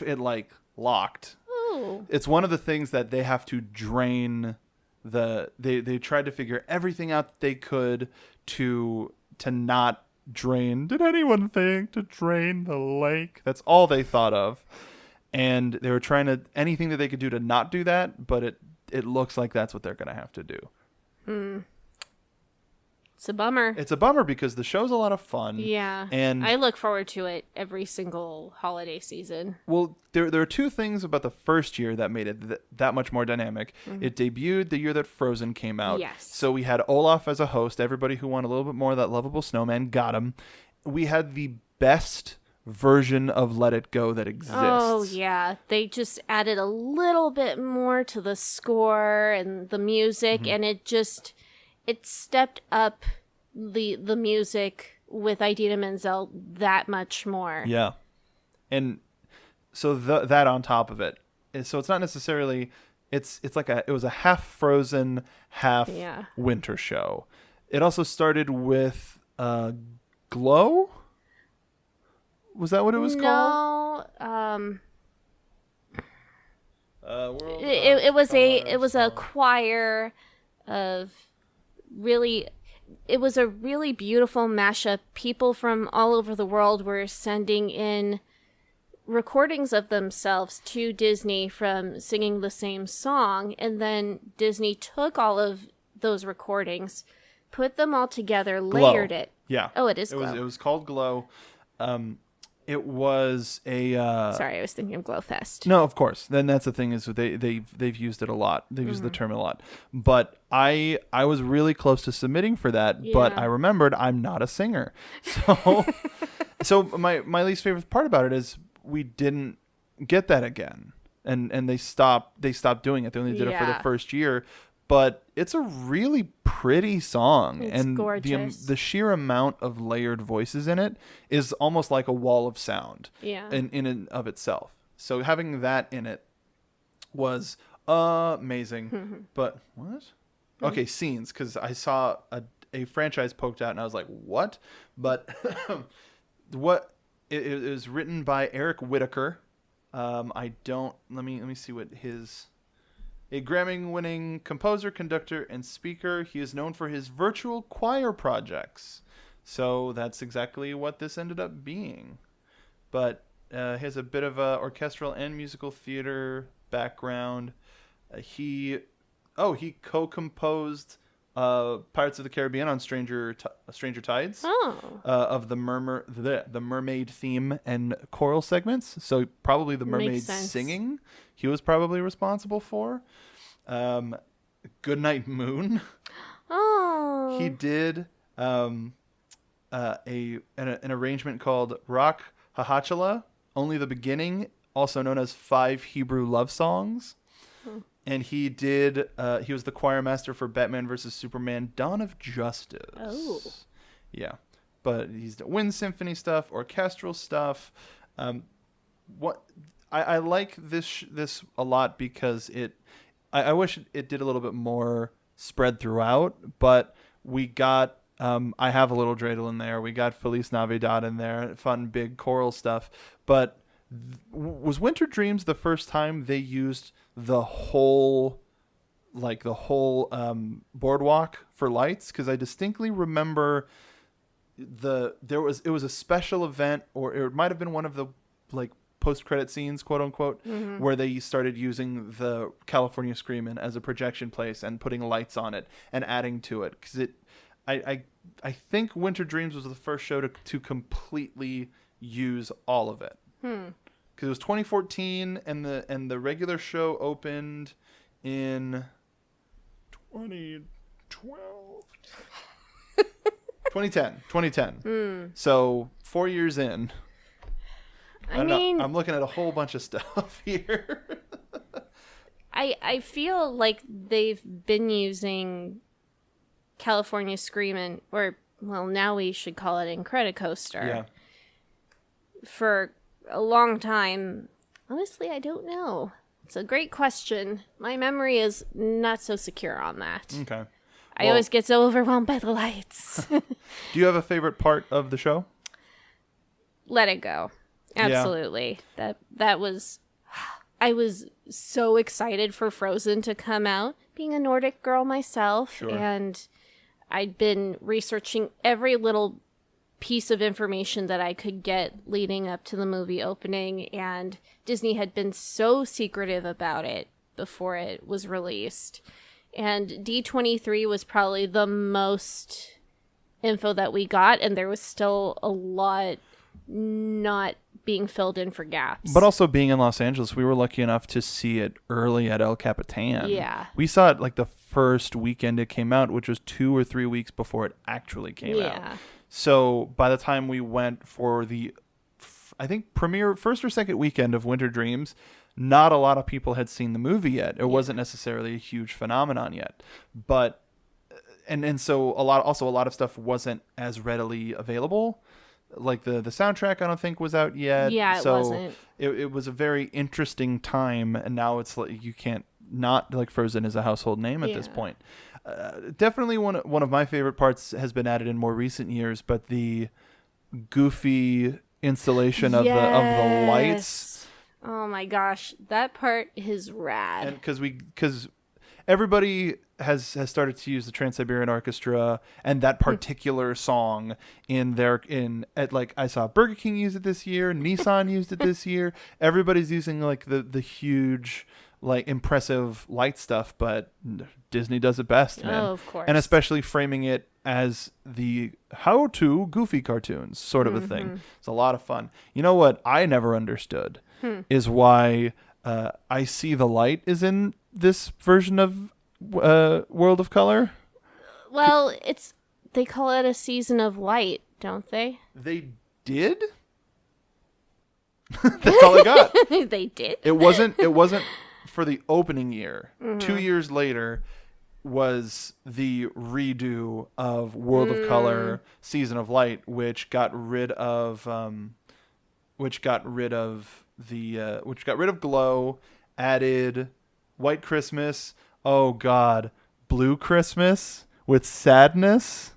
it like locked. Oh. It's one of the things that they have to drain they tried to figure everything out that they could to not drain. Did anyone think to drain the lake? That's all they thought of. And they were trying to anything that they could do to not do that, but it looks like that's what they're going to have to do. It's a bummer. It's a bummer because the show's a lot of fun. Yeah. And I look forward to it every single holiday season. well, there are two things about the first year that made it that much more dynamic. It debuted the year that Frozen came out. Yes. So we had Olaf as a host. Everybody who wanted a little bit more of that lovable snowman got him. We had the best version of Let It Go that exists. Oh, yeah. They just added a little bit more to the score and the music, and it stepped up the music with Idina Menzel that much more. Yeah. And so that on top of it. So it's not necessarily it was a half Frozen, half winter show. It also started with Glow? Was that what it was called? No, it was a choir of really. It was a really beautiful mashup. People from all over the world were sending in recordings of themselves to Disney from singing the same song, and then Disney took all of those recordings, put them all together, layered it. Yeah. Oh, it is Glow. It was called Glow. It was a. Sorry, I was thinking of Glowfest. No, of course. Then that's the thing is they've used it a lot. They've used the term a lot. But I was really close to submitting for that, but I remembered I'm not a singer. So my least favorite part about it is we didn't get that again, and they stopped doing it. They only did it for the first year. But it's a really pretty song. It's and gorgeous. The sheer amount of layered voices in it is almost like a wall of sound in and of itself. So having that in it was amazing. But what? Okay, scenes, because I saw a franchise poked out and I was like, what? But what it was written by Eric Whitaker. Let me see what his... A Grammy-winning composer, conductor, and speaker, he is known for his virtual choir projects. So that's exactly what this ended up being. But he has a bit of a orchestral and musical theater background. He co-composed Pirates of the Caribbean on Stranger Tides. Of the mermaid theme and choral segments. So probably the mermaid singing he was probably responsible for. Goodnight Moon. Oh. He did an arrangement called Rock Hahachala, Only the Beginning, also known as 5 Hebrew Love Songs. And he was the choir master for Batman vs. Superman Dawn of Justice. Oh. Yeah. But he's done wind symphony stuff, orchestral stuff. I like this a lot because I wish it did a little bit more spread throughout, but we got I have a little dreidel in there. We got Feliz Navidad in there, fun big choral stuff. But was Winter Dreams the first time they used the whole boardwalk for lights? Because I distinctly remember it was a special event, or it might have been one of the like post-credit scenes, quote unquote, where they started using the California Screamin' as a projection place and putting lights on it and adding to it. Because I think Winter Dreams was the first show to completely use all of it. Because it was 2014 and the regular show opened in 2010. So 4 years in. I'm looking at a whole bunch of stuff here. I feel like they've been using California Screamin', or well, now we should call it Incredicoaster, for a long time. Honestly, I don't know. It's a great question. My memory is not so secure on that. Okay. I always get so overwhelmed by the lights. Do you have a favorite part of the show? Let It Go. Absolutely. Yeah. That was... I was so excited for Frozen to come out, being a Nordic girl myself, and I'd been researching every little piece of information that I could get leading up to the movie opening, and Disney had been so secretive about it before it was released. And D23 was probably the most info that we got, and there was still a lot not being filled in for gaps. But also being in Los Angeles, we were lucky enough to see it early at El Capitan. Yeah. We saw it like the first weekend it came out, which was 2 or 3 weeks before it actually came out. So by the time we went for the, I think, premiere first or second weekend of Winter Dreams, not a lot of people had seen the movie yet. It wasn't necessarily a huge phenomenon yet. But, and so a lot of stuff wasn't as readily available. Like the soundtrack, I don't think was out yet. Yeah, it wasn't. It was a very interesting time, and now it's like you can't not like Frozen is a household name at this point. Definitely one of my favorite parts has been added in more recent years, but the Goofy installation of the lights. Oh my gosh, that part is rad. And because everybody has started to use the Trans-Siberian Orchestra and that particular song I saw Burger King use it this year, Nissan used it this year. Everybody's using like the huge, like impressive light stuff, but Disney does it best, man. Oh, of course. And especially framing it as the how-to Goofy cartoons sort of a thing. It's a lot of fun. You know what I never understood is why I See the Light is in this version of World of Color. Well, they call it a season of light, don't they? They did? That's all I got. They did? It wasn't for the opening year. 2 years later was the redo of World of Color Season of Light, which got rid of Glow, added White Christmas. Oh God, Blue Christmas with Sadness.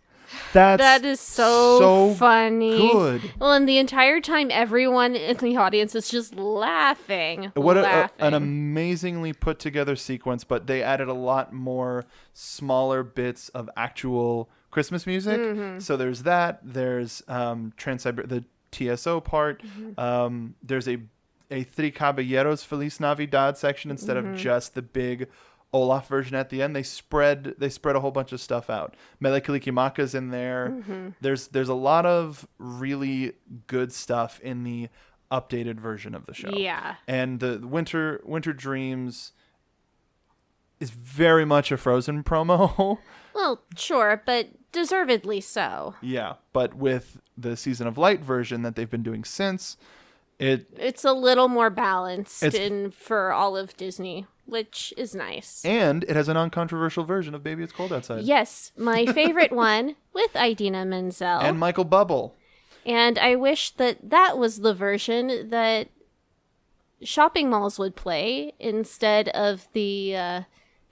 That is so funny. Good. Well, and the entire time, everyone in the audience is just laughing. What an amazingly put together sequence, but they added a lot more smaller bits of actual Christmas music. So there's that. There's the TSO part. There's a Three Caballeros Feliz Navidad section instead of just the big Olaf version at the end. They spread a whole bunch of stuff out. Mele Kalikimaka's in there. There's a lot of really good stuff in the updated version of the show. Yeah. And the Winter Dreams is very much a Frozen promo. Well, sure, but deservedly so. Yeah, but with the Season of Light version that they've been doing since, it's a little more balanced for all of Disney, which is nice. And it has a non-controversial version of Baby It's Cold Outside. Yes, my favorite one with Idina Menzel. And Michael Bubble. And I wish that was the version that shopping malls would play instead of the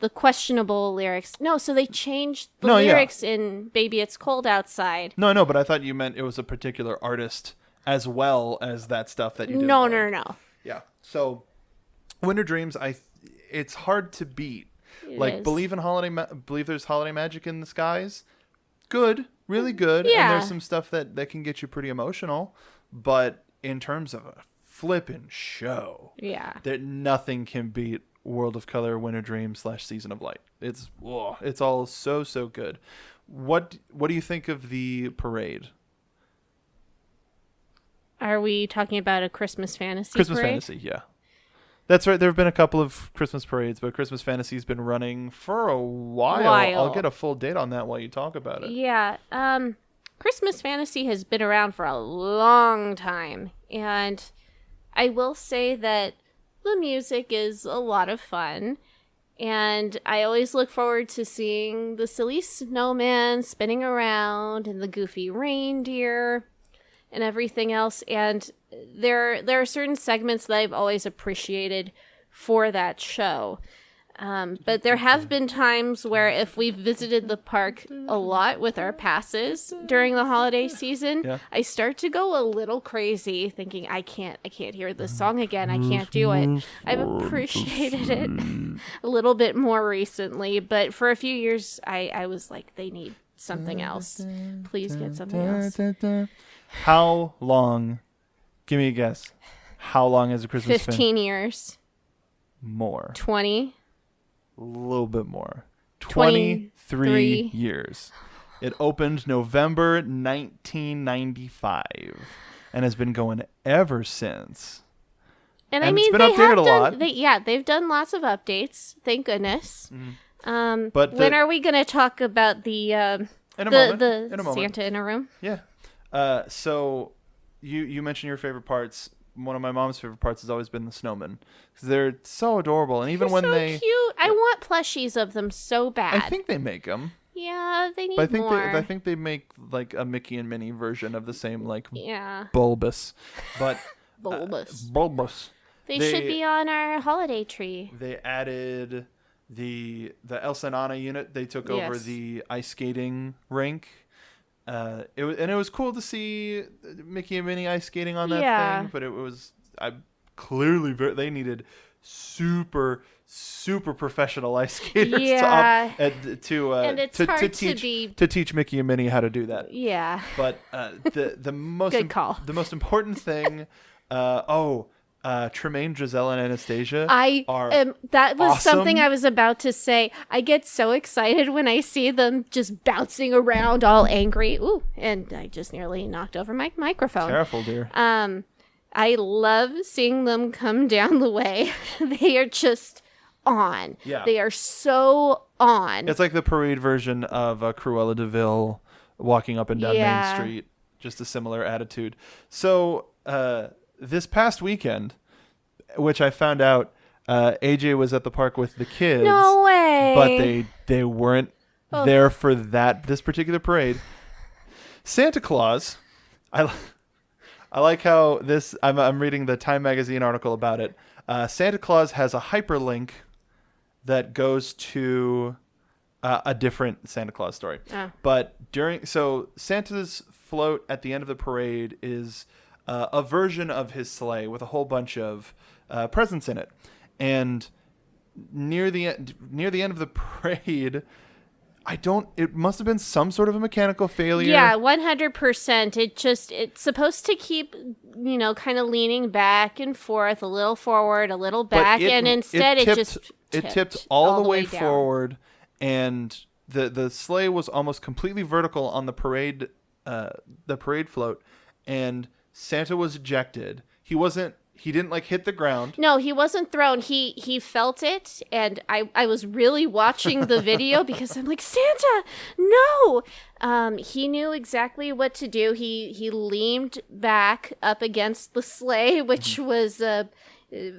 the questionable lyrics. No, so they changed the lyrics in Baby It's Cold Outside. No, but I thought you meant it was a particular artist as well as that stuff that you did. No. Yeah. So Winter Dreams, it's hard to beat. It Believe there's holiday magic in the skies. Good, really good. Yeah. And there's some stuff that can get you pretty emotional, but in terms of a flippin' show, that nothing can beat World of Color, Winter Dreams / Season of Light. It's all so good. What do you think of the parade? Are we talking about a Christmas Fantasy Christmas parade? Fantasy, yeah. That's right. There have been a couple of Christmas parades, but Christmas Fantasy's been running for a while. I'll get a full date on that while you talk about it. Yeah. Christmas Fantasy has been around for a long time, and I will say that the music is a lot of fun, and I always look forward to seeing the silly snowman spinning around and the goofy reindeer and everything else. And there are certain segments that I've always appreciated for that show. But there have been times where if we've visited the park a lot with our passes during the holiday season, I start to go a little crazy thinking, I can't hear this song again. I can't do it. I've appreciated it a little bit more recently, but for a few years I was like, they need something else. Please get something else. How long? Give me a guess. How long is a Christmas 15 years. More. 20. A little bit more. 23 years. It opened November 1995 and has been going ever since. And I mean, it's been updated a lot. They've done lots of updates. Thank goodness. But when are we going to talk about the in a moment. Santa in a room? Yeah. So you mentioned your favorite parts. One of my mom's favorite parts has always been the snowmen. They're so adorable, and even when they're so cute. I want plushies of them so bad. I think they make them. Yeah, they need but more. I think they make like a Mickey and Minnie version of the same bulbous, but bulbous. They should be on our holiday tree. They added the Elsa and Anna unit. They took over the ice skating rink. It was cool to see Mickey and Minnie ice skating on that thing, but it was clearly they needed super professional ice skaters to teach Mickey and Minnie how to do that. Yeah. But the most good call. The most important thing Tremaine, Giselle, and Anastasia that was awesome. Something I was about to say. I get so excited when I see them just bouncing around all angry. Ooh, and I just nearly knocked over my microphone. Careful, dear. I love seeing them come down the way. They are just on. Yeah. They are so on. It's like the parade version of Cruella de Vil walking up and down Main Street. Just a similar attitude. So, this past weekend, which I found out, AJ was at the park with the kids. No way. But they weren't there for this particular parade. Santa Claus, I like how this. I'm reading the Time magazine article about it. Santa Claus has a hyperlink that goes to a different Santa Claus story. But Santa's float at the end of the parade is a version of his sleigh with a whole bunch of presents in it, and near the end of the parade, it must have been some sort of a mechanical failure. Yeah, 100%. It's supposed to keep, kind of leaning back and forth, a little forward, a little back, and instead it tipped all the way forward, and the sleigh was almost completely vertical on the parade float, and Santa was ejected. He didn't hit the ground. No, he wasn't thrown. He felt it, and I was really watching the video because I'm like, Santa, no! He knew exactly what to do. He leaned back up against the sleigh, which was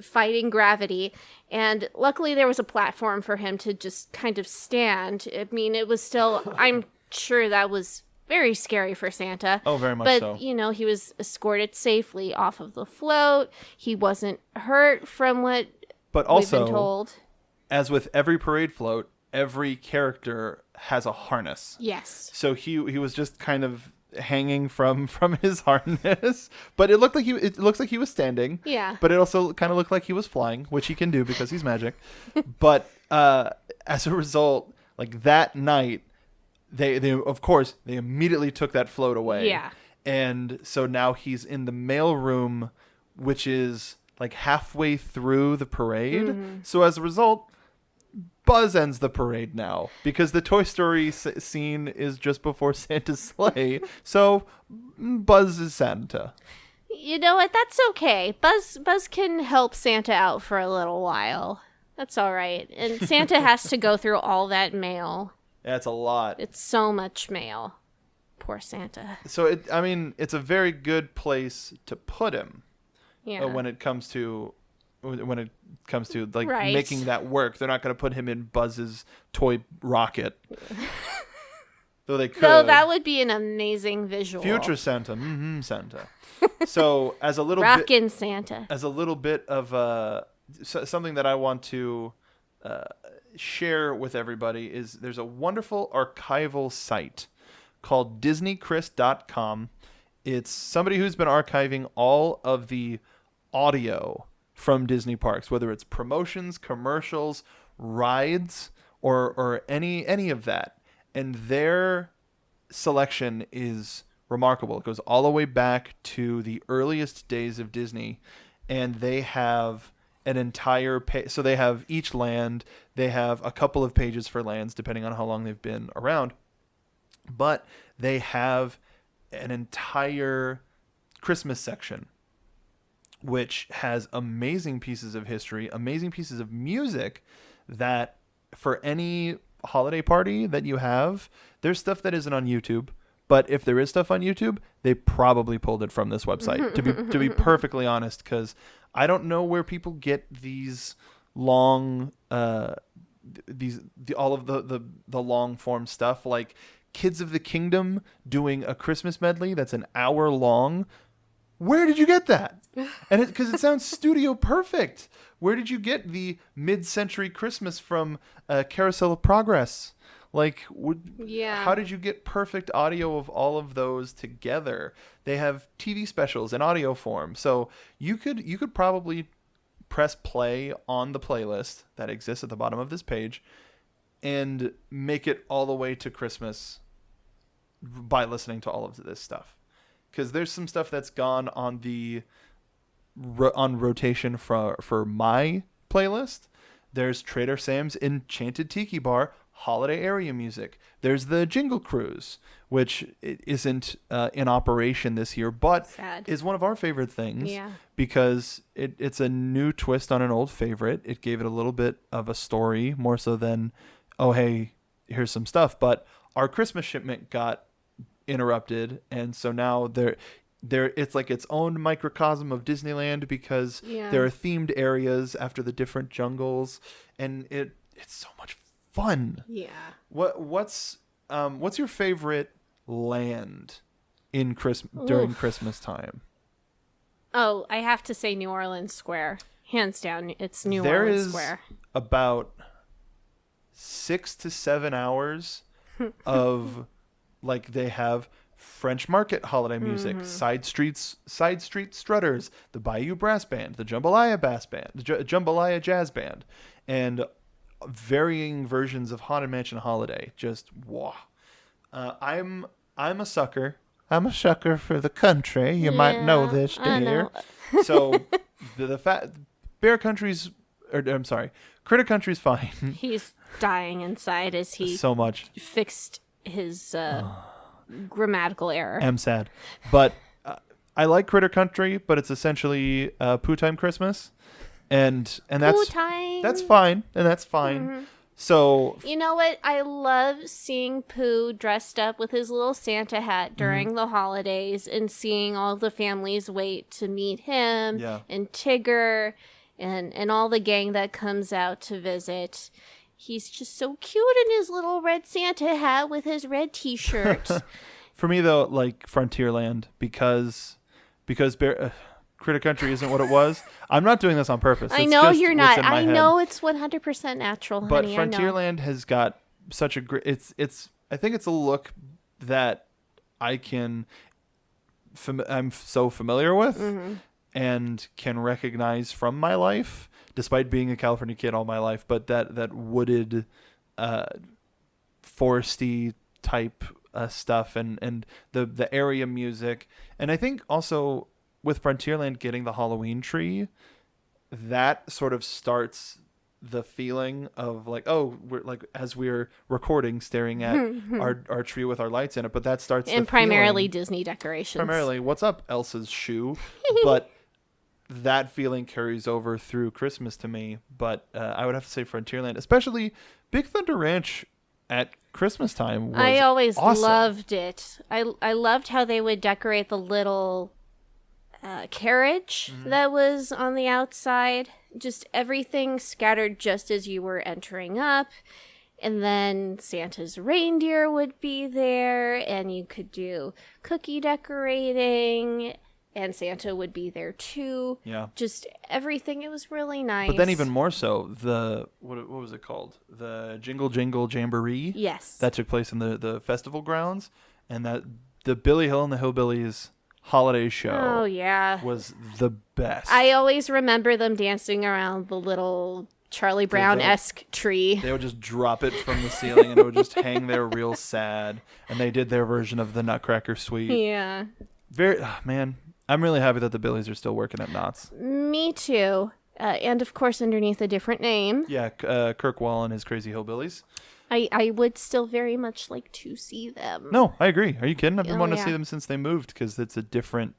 fighting gravity, and luckily there was a platform for him to just kind of stand. I mean, it was still, I'm sure that was very scary for Santa. Oh, very much so. But, he was escorted safely off of the float. He wasn't hurt from what we've been told. as with every parade float, every character has a harness. Yes. So he was just kind of hanging from his harness, but it looks like he was standing. Yeah. But it also kind of looked like he was flying, which he can do because he's magic. But as a result, like that night, they of course they immediately took that float away. Yeah. And so now he's in the mail room, which is like halfway through the parade. Mm-hmm. So as a result, Buzz ends the parade now because the Toy Story scene is just before Santa's sleigh. So Buzz is Santa. You know what? That's okay. Buzz can help Santa out for a little while. That's all right. And Santa has to go through all that mail. That's a lot. It's so much mail. Poor Santa. So it's a very good place to put him. Yeah. When it comes to like right. making that work. They're not going to put him in Buzz's toy rocket. Though they could. No, that would be an amazing visual. Future Santa. Mm-hmm, Santa. So as a little Rockin' Santa. As a little bit of something that I want to share with everybody is there's a wonderful archival site called DisneyChris.com. It's somebody who's been archiving all of the audio from Disney parks, whether it's promotions, commercials, rides, or any of that. And their selection is remarkable. It goes all the way back to the earliest days of Disney, and they have an entire page. So they have each land. They have a couple of pages for lands, depending on how long they've been around. But they have an entire Christmas section, which has amazing pieces of history, amazing pieces of music that for any holiday party that you have, there's stuff that isn't on YouTube. But if there is stuff on YouTube, they probably pulled it from this website, to be perfectly honest, because I don't know where people get these long, all of the long form stuff, like Kids of the Kingdom doing a Christmas medley that's an hour long. Where did you get that? And because it sounds studio perfect. Where did you get the mid-century Christmas from Carousel of Progress? Like, how did you get perfect audio of all of those together? They have TV specials in audio form, so you could probably press play on the playlist that exists at the bottom of this page and make it all the way to Christmas by listening to all of this stuff. Because there's some stuff that's gone on on rotation for my playlist. There's Trader Sam's Enchanted Tiki Bar holiday area music. There's the Jingle Cruise, which isn't in operation this year, but is one of our favorite things. Yeah. Because it's a new twist on an old favorite. It gave it a little bbit of a story, more so than, oh, hey, here's some stuff. But our Christmas shipment got interrupted, and so now it's like its own microcosm of Disneyland because there are themed areas after the different jungles, and it's so much fun. Yeah. What's your favorite land in during Christmas time? Oh, I have to say New Orleans Square. Hands down, it's New Orleans Square. There is about 6 to 7 hours of like they have French Market holiday music, side street strutters, the Bayou Brass Band, the Jambalaya Bass Band, the Jambalaya Jazz Band, and varying versions of Haunted Mansion Holiday. Just wow. I'm a sucker. I'm a sucker for the country. You might know this, dear. So Bear Country's, Critter Country's fine. He's dying inside as he so much fixed his grammatical error. I'm sad, but I like Critter Country, but it's essentially Pooh Time Christmas, and that's time. That's fine, and that's fine. Mm-hmm. So you know what? I love seeing Pooh dressed up with his little Santa hat during the holidays, and seeing all the families wait to meet him, and Tigger, and all the gang that comes out to visit. He's just so cute in his little red Santa hat with his red T-shirt. For me, though, like Frontierland, because Critter Country isn't what it was. I'm not doing this on purpose. I It's know just you're what's not. in my I head. know it's 100% natural, But honey. I know. Frontierland has got such a great. It's. I think it's a look that I can. I'm so familiar with, and can recognize from my life, despite being a California kid all my life. But that wooded, foresty type stuff, and the area music, and I think also with Frontierland getting the Halloween tree, that sort of starts the feeling of like, oh, we're like, as we're recording, staring at our tree with our lights in it, but that starts and the primarily feeling, Disney decorations. primarily what's up Elsa's shoe, but that feeling carries over through Christmas to me. But I would have to say Frontierland, especially Big Thunder Ranch at Christmas time, was I always awesome. loved it. I loved how they would decorate the little carriage that was on the outside. Just everything scattered just as you were entering up. And then Santa's reindeer would be there, and you could do cookie decorating, and Santa would be there too. Yeah. Just everything. It was really nice. But then even more so, the what was it called? The Jingle Jingle Jamboree. Yes. That took place in the festival grounds, and that the Billy Hill and the Hillbillies holiday show Oh, yeah. was the best. I always remember them dancing around the little Charlie Brown-esque tree. They would just drop it from the ceiling, and it would just hang there real sad. And they did their version of the Nutcracker Suite. Yeah. Man, I'm really happy that the Billies are still working at Knott's. Me too. And of course, underneath a different name. Yeah, Kirk Wall and his Crazy Hillbillies. I would still very much like to see them. No, I agree. Are you kidding? I've been Oh, wanting to yeah. see them since they moved, because it's a different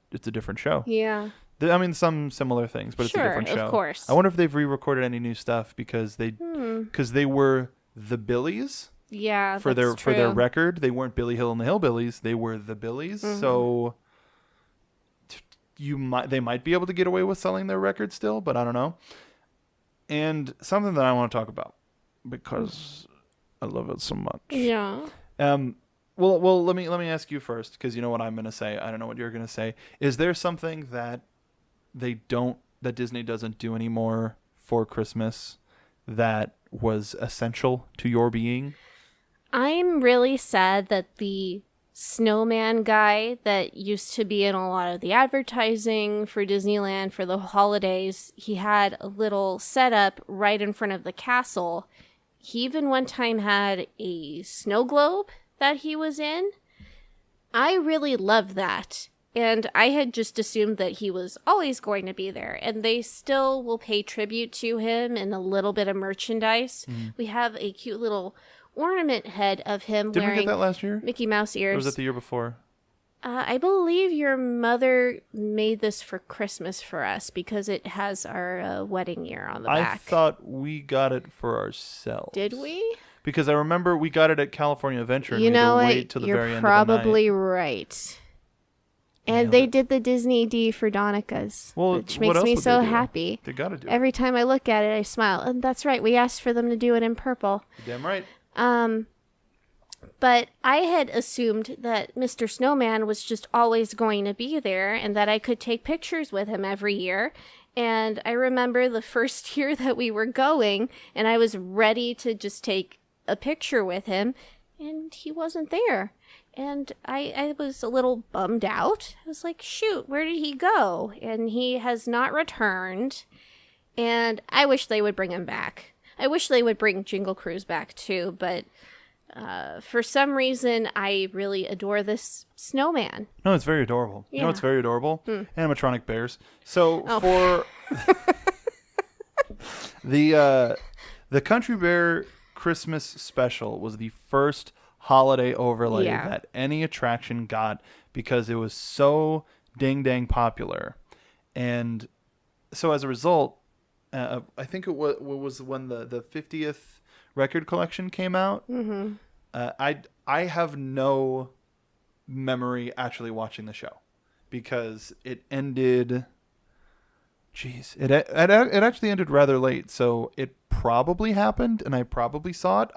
show. Yeah. I mean, some similar things, but Sure, it's a different show. of course. I wonder if they've re-recorded any new stuff, because they were the Billies Yeah, for that's their true. record. They weren't Billy Hill and the Hillbillies. They were the Billies. So they might be able to get away with selling their record still, but I don't know. And something that I want to talk about, because I love it so much. Yeah. Well, let me ask you first, because you know what I'm going to say. I don't know what you're going to say. Is there something that that Disney doesn't do anymore for Christmas that was essential to your being? I'm really sad that the snowman guy that used to be in a lot of the advertising for Disneyland for the holidays, he had a little setup right in front of the castle. He even one time had a snow globe that he was in. I really loved that. And I had just assumed that he was always going to be there. And they still will pay tribute to him in a little bit of merchandise. We have a cute little ornament head of him Did we wearing get that last year? Mickey Mouse ears. Or was it the year before? I believe your mother made this for Christmas for us because it has our wedding year on the back. I thought we got it for ourselves. Did we? Because I remember we got it at California Adventure, and You we had know to what? wait till the You're very end of the night. probably right. And Nailed they it. did the Disney D for Donica's, Well, which what makes else me would so they do? happy. They got to do it. Every time I look at it, I smile. And that's right. We asked for them to do it in purple. You're damn right. But I had assumed that Mr. Snowman was just always going to be there and that I could take pictures with him every year. And I remember the first year that we were going and I was ready to just take a picture with him and he wasn't there. And I was a little bummed out. I was like, shoot, where did he go? And he has not returned. And I wish they would bring him back. I wish they would bring Jingle Cruise back too, but for some reason, I really adore this snowman. No, it's very adorable. You know Yeah. it's very adorable? Animatronic bears. So Oh. for the Country Bear Christmas special was the first holiday overlay Yeah. that any attraction got because it was so dang popular. And so as a result, I think it was when the 50th record collection came out. Mm-hmm. I have no memory actually watching the show because it ended. Jeez, it actually ended rather late, so it probably happened, and I probably saw it.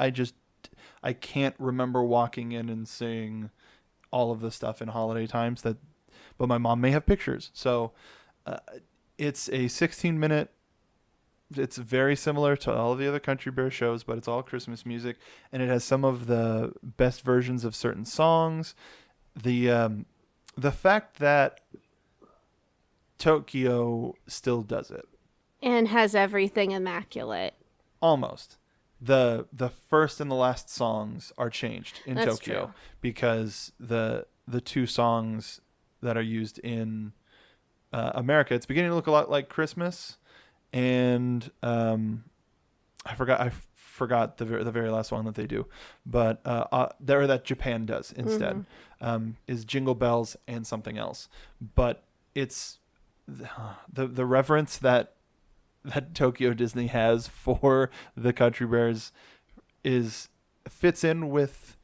I can't remember walking in and seeing all of the stuff in holiday times but my mom may have pictures. So It's a 16-minute. It's very similar to all of the other Country Bear shows, but it's all Christmas music, and it has some of the best versions of certain songs. The fact that Tokyo still does it and has everything immaculate. almost. The first and the last songs are changed in That's Tokyo true. because the two songs that are used in America, it's beginning to look a lot like Christmas. And I forgot the very last one that they do, but that Japan does instead is Jingle Bells and something else. But it's the reverence that Tokyo Disney has for the Country Bears fits in with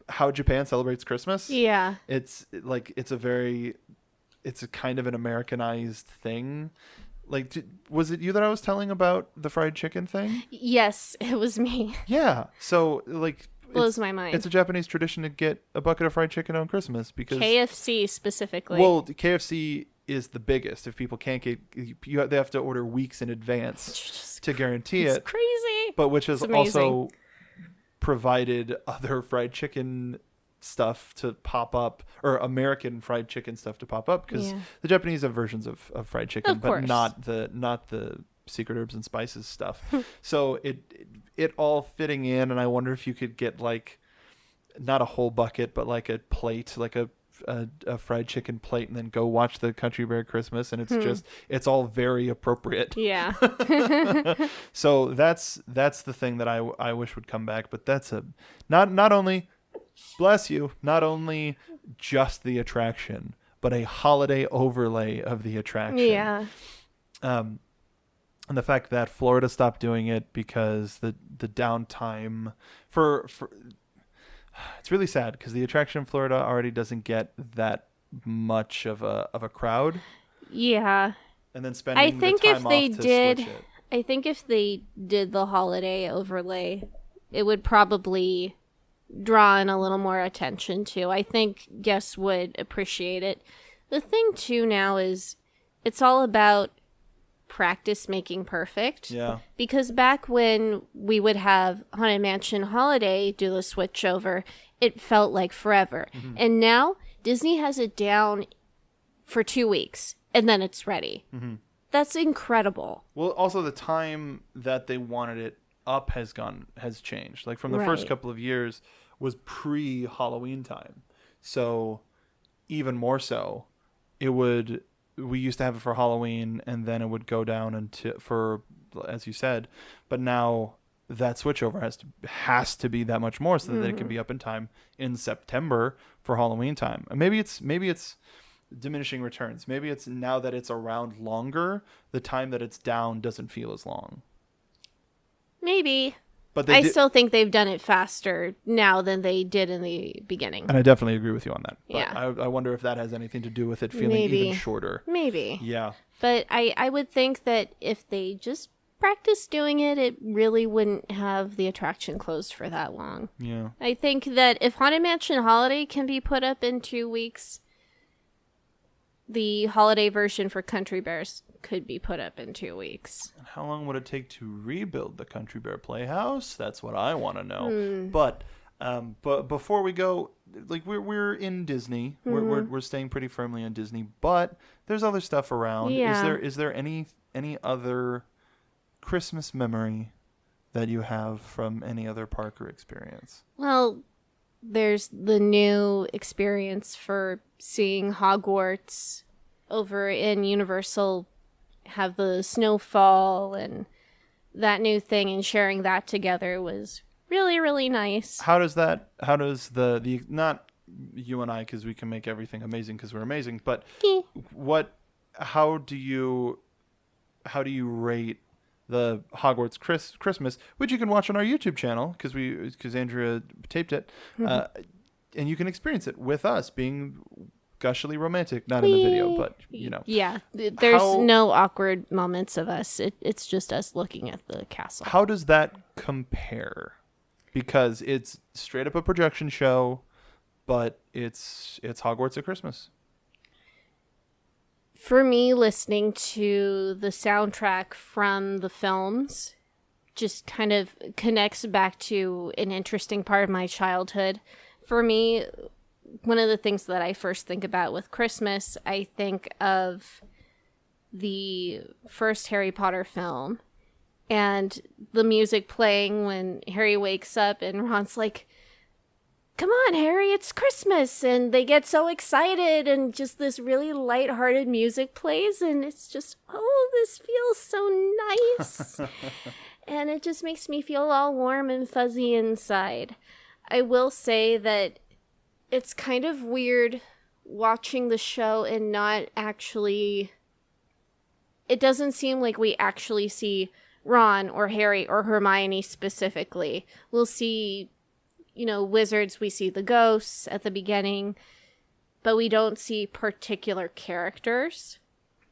how Japan celebrates Christmas. Yeah. It's a kind of an Americanized thing. Like, was it you that I was telling about the fried chicken thing? Yes, it was me. Yeah. So, like, Blows my mind. It's a Japanese tradition to get a bucket of fried chicken on Christmas because KFC specifically. Well, KFC is the biggest. If people can't get, they have to order weeks in advance to guarantee it. It's crazy. But which has It's amazing. also provided other fried chicken stuff to pop up, or American fried chicken stuff to pop up, because the Japanese have versions of fried chicken, Of but course. not the secret herbs and spices stuff. So it all fitting in, and I wonder if you could get like not a whole bucket, but like a plate, like a fried chicken plate, and then go watch the Country Bear Christmas, and it's all very appropriate. Yeah. So that's the thing that I wish would come back, but that's not only, bless you, not only just the attraction, but a holiday overlay of the attraction. Yeah. And the fact that Florida stopped doing it because the downtime for it's really sad because the attraction in Florida already doesn't get that much of a crowd. Yeah. And then spending the time off to switch it. I think if they did the holiday overlay, it would probably draw in a little more attention too. I think guests would appreciate it. The thing too now is it's all about practice making perfect. Yeah. Because back when we would have Haunted Mansion Holiday do the switch over, it felt like forever. Mm-hmm. And now Disney has it down for 2 weeks and then it's ready. Mm-hmm. That's incredible. Well, also the time that they wanted it up has changed. Like from the first Right. couple of years was pre-Halloween time. So even more so, we used to have it for Halloween, and then it would go down for, as you said, but now that switchover has to be that much more so that it can be up in time in September for Halloween time. And maybe it's diminishing returns. Maybe it's now that it's around longer, the time that it's down doesn't feel as long. Maybe. But I still think they've done it faster now than they did in the beginning. And I definitely agree with you on that. But Yeah. I wonder if that has anything to do with it feeling Maybe. even shorter. Maybe. Yeah. But I would think that if they just practiced doing it, it really wouldn't have the attraction closed for that long. Yeah. I think that if Haunted Mansion Holiday can be put up in 2 weeks, the holiday version for Country Bears could be put up in 2 weeks. How long would it take to rebuild the Country Bear Playhouse? That's what I want to know. But before we go, like we're in Disney. We're staying pretty firmly in Disney, but there's other stuff around. Yeah. Is there any other Christmas memory that you have from any other park or experience? Well, there's the new experience for seeing Hogwarts over in Universal have the snowfall and that new thing, and sharing that together was really, really nice. How does the not you and I, because we can make everything amazing because we're amazing, but how do you rate the Hogwarts Christmas, which you can watch on our YouTube channel because Andrea taped it, and you can experience it with us being gushily romantic, not in the video, but you know. Yeah, there's no awkward moments of us. It's just us looking at the castle. How does that compare? Because it's straight up a projection show, but it's Hogwarts at Christmas. For me, listening to the soundtrack from the films just kind of connects back to an interesting part of my childhood. For me, one of the things that I first think about with Christmas, I think of the first Harry Potter film and the music playing when Harry wakes up and Ron's like, "Come on, Harry, it's Christmas." And they get so excited and just this really lighthearted music plays and it's just, oh, this feels so nice. And it just makes me feel all warm and fuzzy inside. I will say that it's kind of weird watching the show and not actually... It doesn't seem like we actually see Ron or Harry or Hermione specifically. We'll see, wizards, we see the ghosts at the beginning, but we don't see particular characters.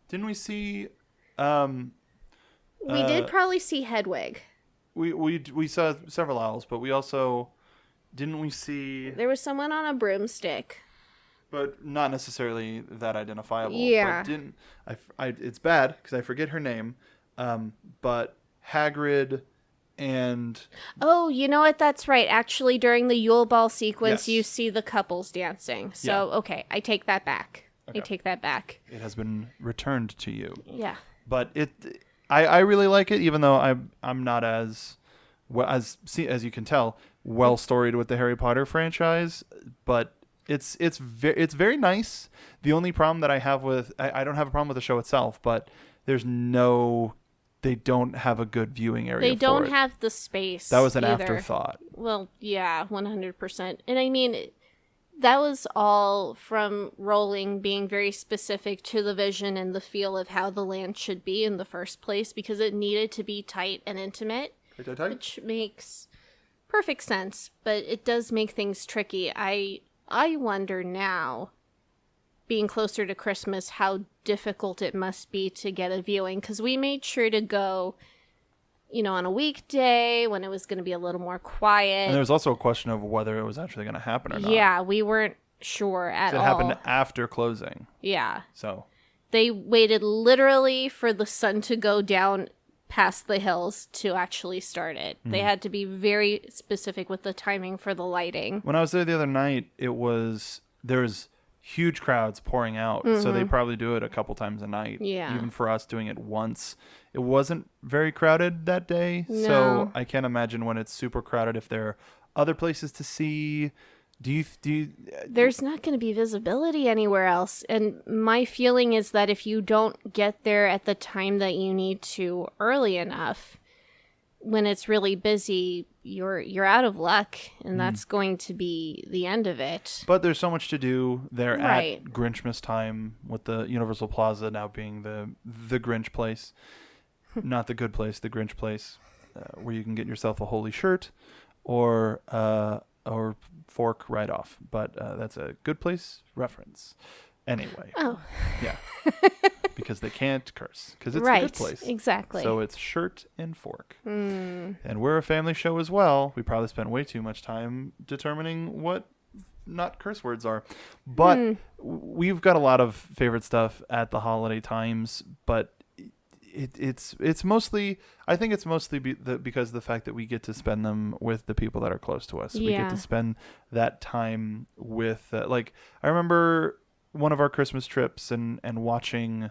Didn't we see... we did probably see Hedwig. We saw several owls, but we also... Didn't we see... There was someone on a broomstick. But not necessarily that identifiable. Yeah. But it's bad because I forget her name. But Hagrid and... Oh, you know what? That's right. Actually, during the Yule Ball sequence, Yes. you see the couples dancing. So, okay, I take that back. Okay. I take that back. It has been returned to you. Yeah. But I really like it, even though I'm not as you can tell, well storied with the Harry Potter franchise. But it's very nice. The only problem that I have with I don't have a problem with the show itself, but they don't have a good viewing area. They don't have the space. That was an either. afterthought. Well, yeah, 100%. And I mean, that was all from Rowling being very specific to the vision and the feel of how the land should be in the first place, because it needed to be tight and intimate, which makes perfect sense. But it does make things tricky. I wonder now, being closer to Christmas, how difficult it must be to get a viewing, because we made sure to go, on a weekday when it was going to be a little more quiet. And there was also a question of whether it was actually going to happen or not. Yeah, we weren't sure at all. It happened after closing. Yeah. So they waited literally for the sun to go down past the hills to actually start it. They had to be very specific with the timing for the lighting. When I was there the other night, there was huge crowds pouring out. So they probably do it a couple times a night. Yeah. Even for us doing it once. It wasn't very crowded that day. No. So I can't imagine when it's super crowded if there are other places to see. There's not going to be visibility anywhere else. And my feeling is that if you don't get there at the time that you need to early enough, when it's really busy, you're out of luck, and that's going to be the end of it. But there's so much to do there Right. at Grinchmas time, with the Universal Plaza now being the Grinch place. Not the good place, the Grinch place, where you can get yourself a holy shirt or fork right off. But that's a good place reference. Anyway. Oh. Yeah. Because they can't curse. Because it's Right, the good place. exactly. So it's shirt and fork. And we're a family show as well. We probably spent way too much time determining what not curse words are. But we've got a lot of favorite stuff at the holiday times. But it's mostly, I think it's mostly because of the fact that we get to spend them with the people that are close to us. Yeah. We get to spend that time with, I remember one of our Christmas trips and watching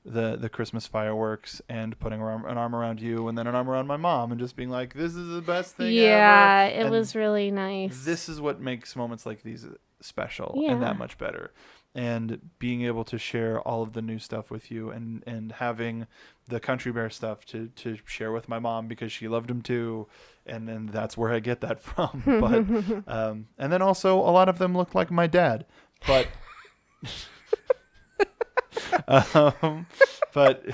the Christmas fireworks and putting an arm around you and then an arm around my mom and just being like, this is the best thing ever. Yeah, it And was really nice. This is what makes moments like these special Yeah. and that much better. And being able to share all of the new stuff with you and having the Country Bear stuff to share with my mom because she loved him too. And then that's where I get that from. But and then also a lot of them look like my dad. But but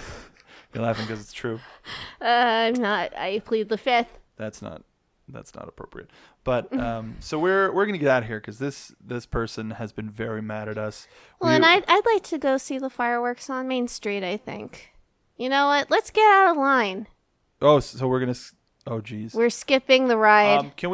you're laughing because it's true. I'm not. I plead the fifth. That's not appropriate. But so we're gonna get out of here because this person has been very mad at us. Well, and I'd like to go see the fireworks on Main Street, I think. You know what? Let's get out of line. Oh, so we're gonna. Oh, geez. We're skipping the ride. Can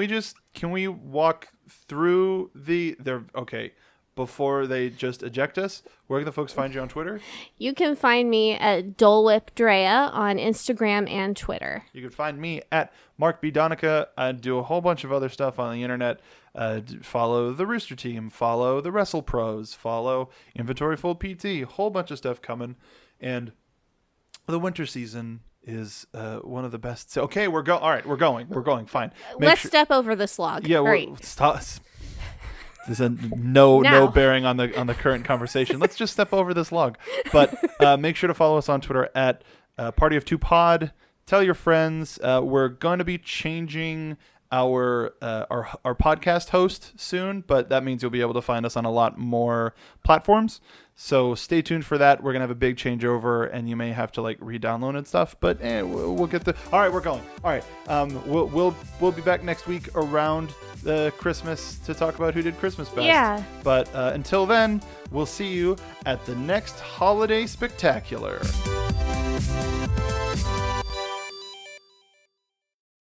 we walk through the? Okay. before they just eject us, where can the folks find you on Twitter? You can find me at Dole Whip Drea on Instagram and Twitter. You can find me at Mark B. Donica. I do a whole bunch of other stuff on the internet. Follow the Rooster Team. Follow the Wrestle Pros. Follow Inventory Full PT. Whole bunch of stuff coming. And the winter season is one of the best. So, okay, we're going. All right, we're going. We're going. Fine. Let's step over this log. Yeah, we'll stop. There's no bearing on the current conversation. Let's just step over this log. But make sure to follow us on Twitter at Party of Two Pod. Tell your friends. We're going to be changing our podcast host soon, but that means you'll be able to find us on a lot more platforms. So stay tuned for that. We're gonna have a big changeover, and you may have to like re-download and stuff. But we'll get the. All right, we're going. All right, we'll be back next week around Christmas to talk about who did Christmas best. Yeah. But until then, we'll see you at the next holiday spectacular.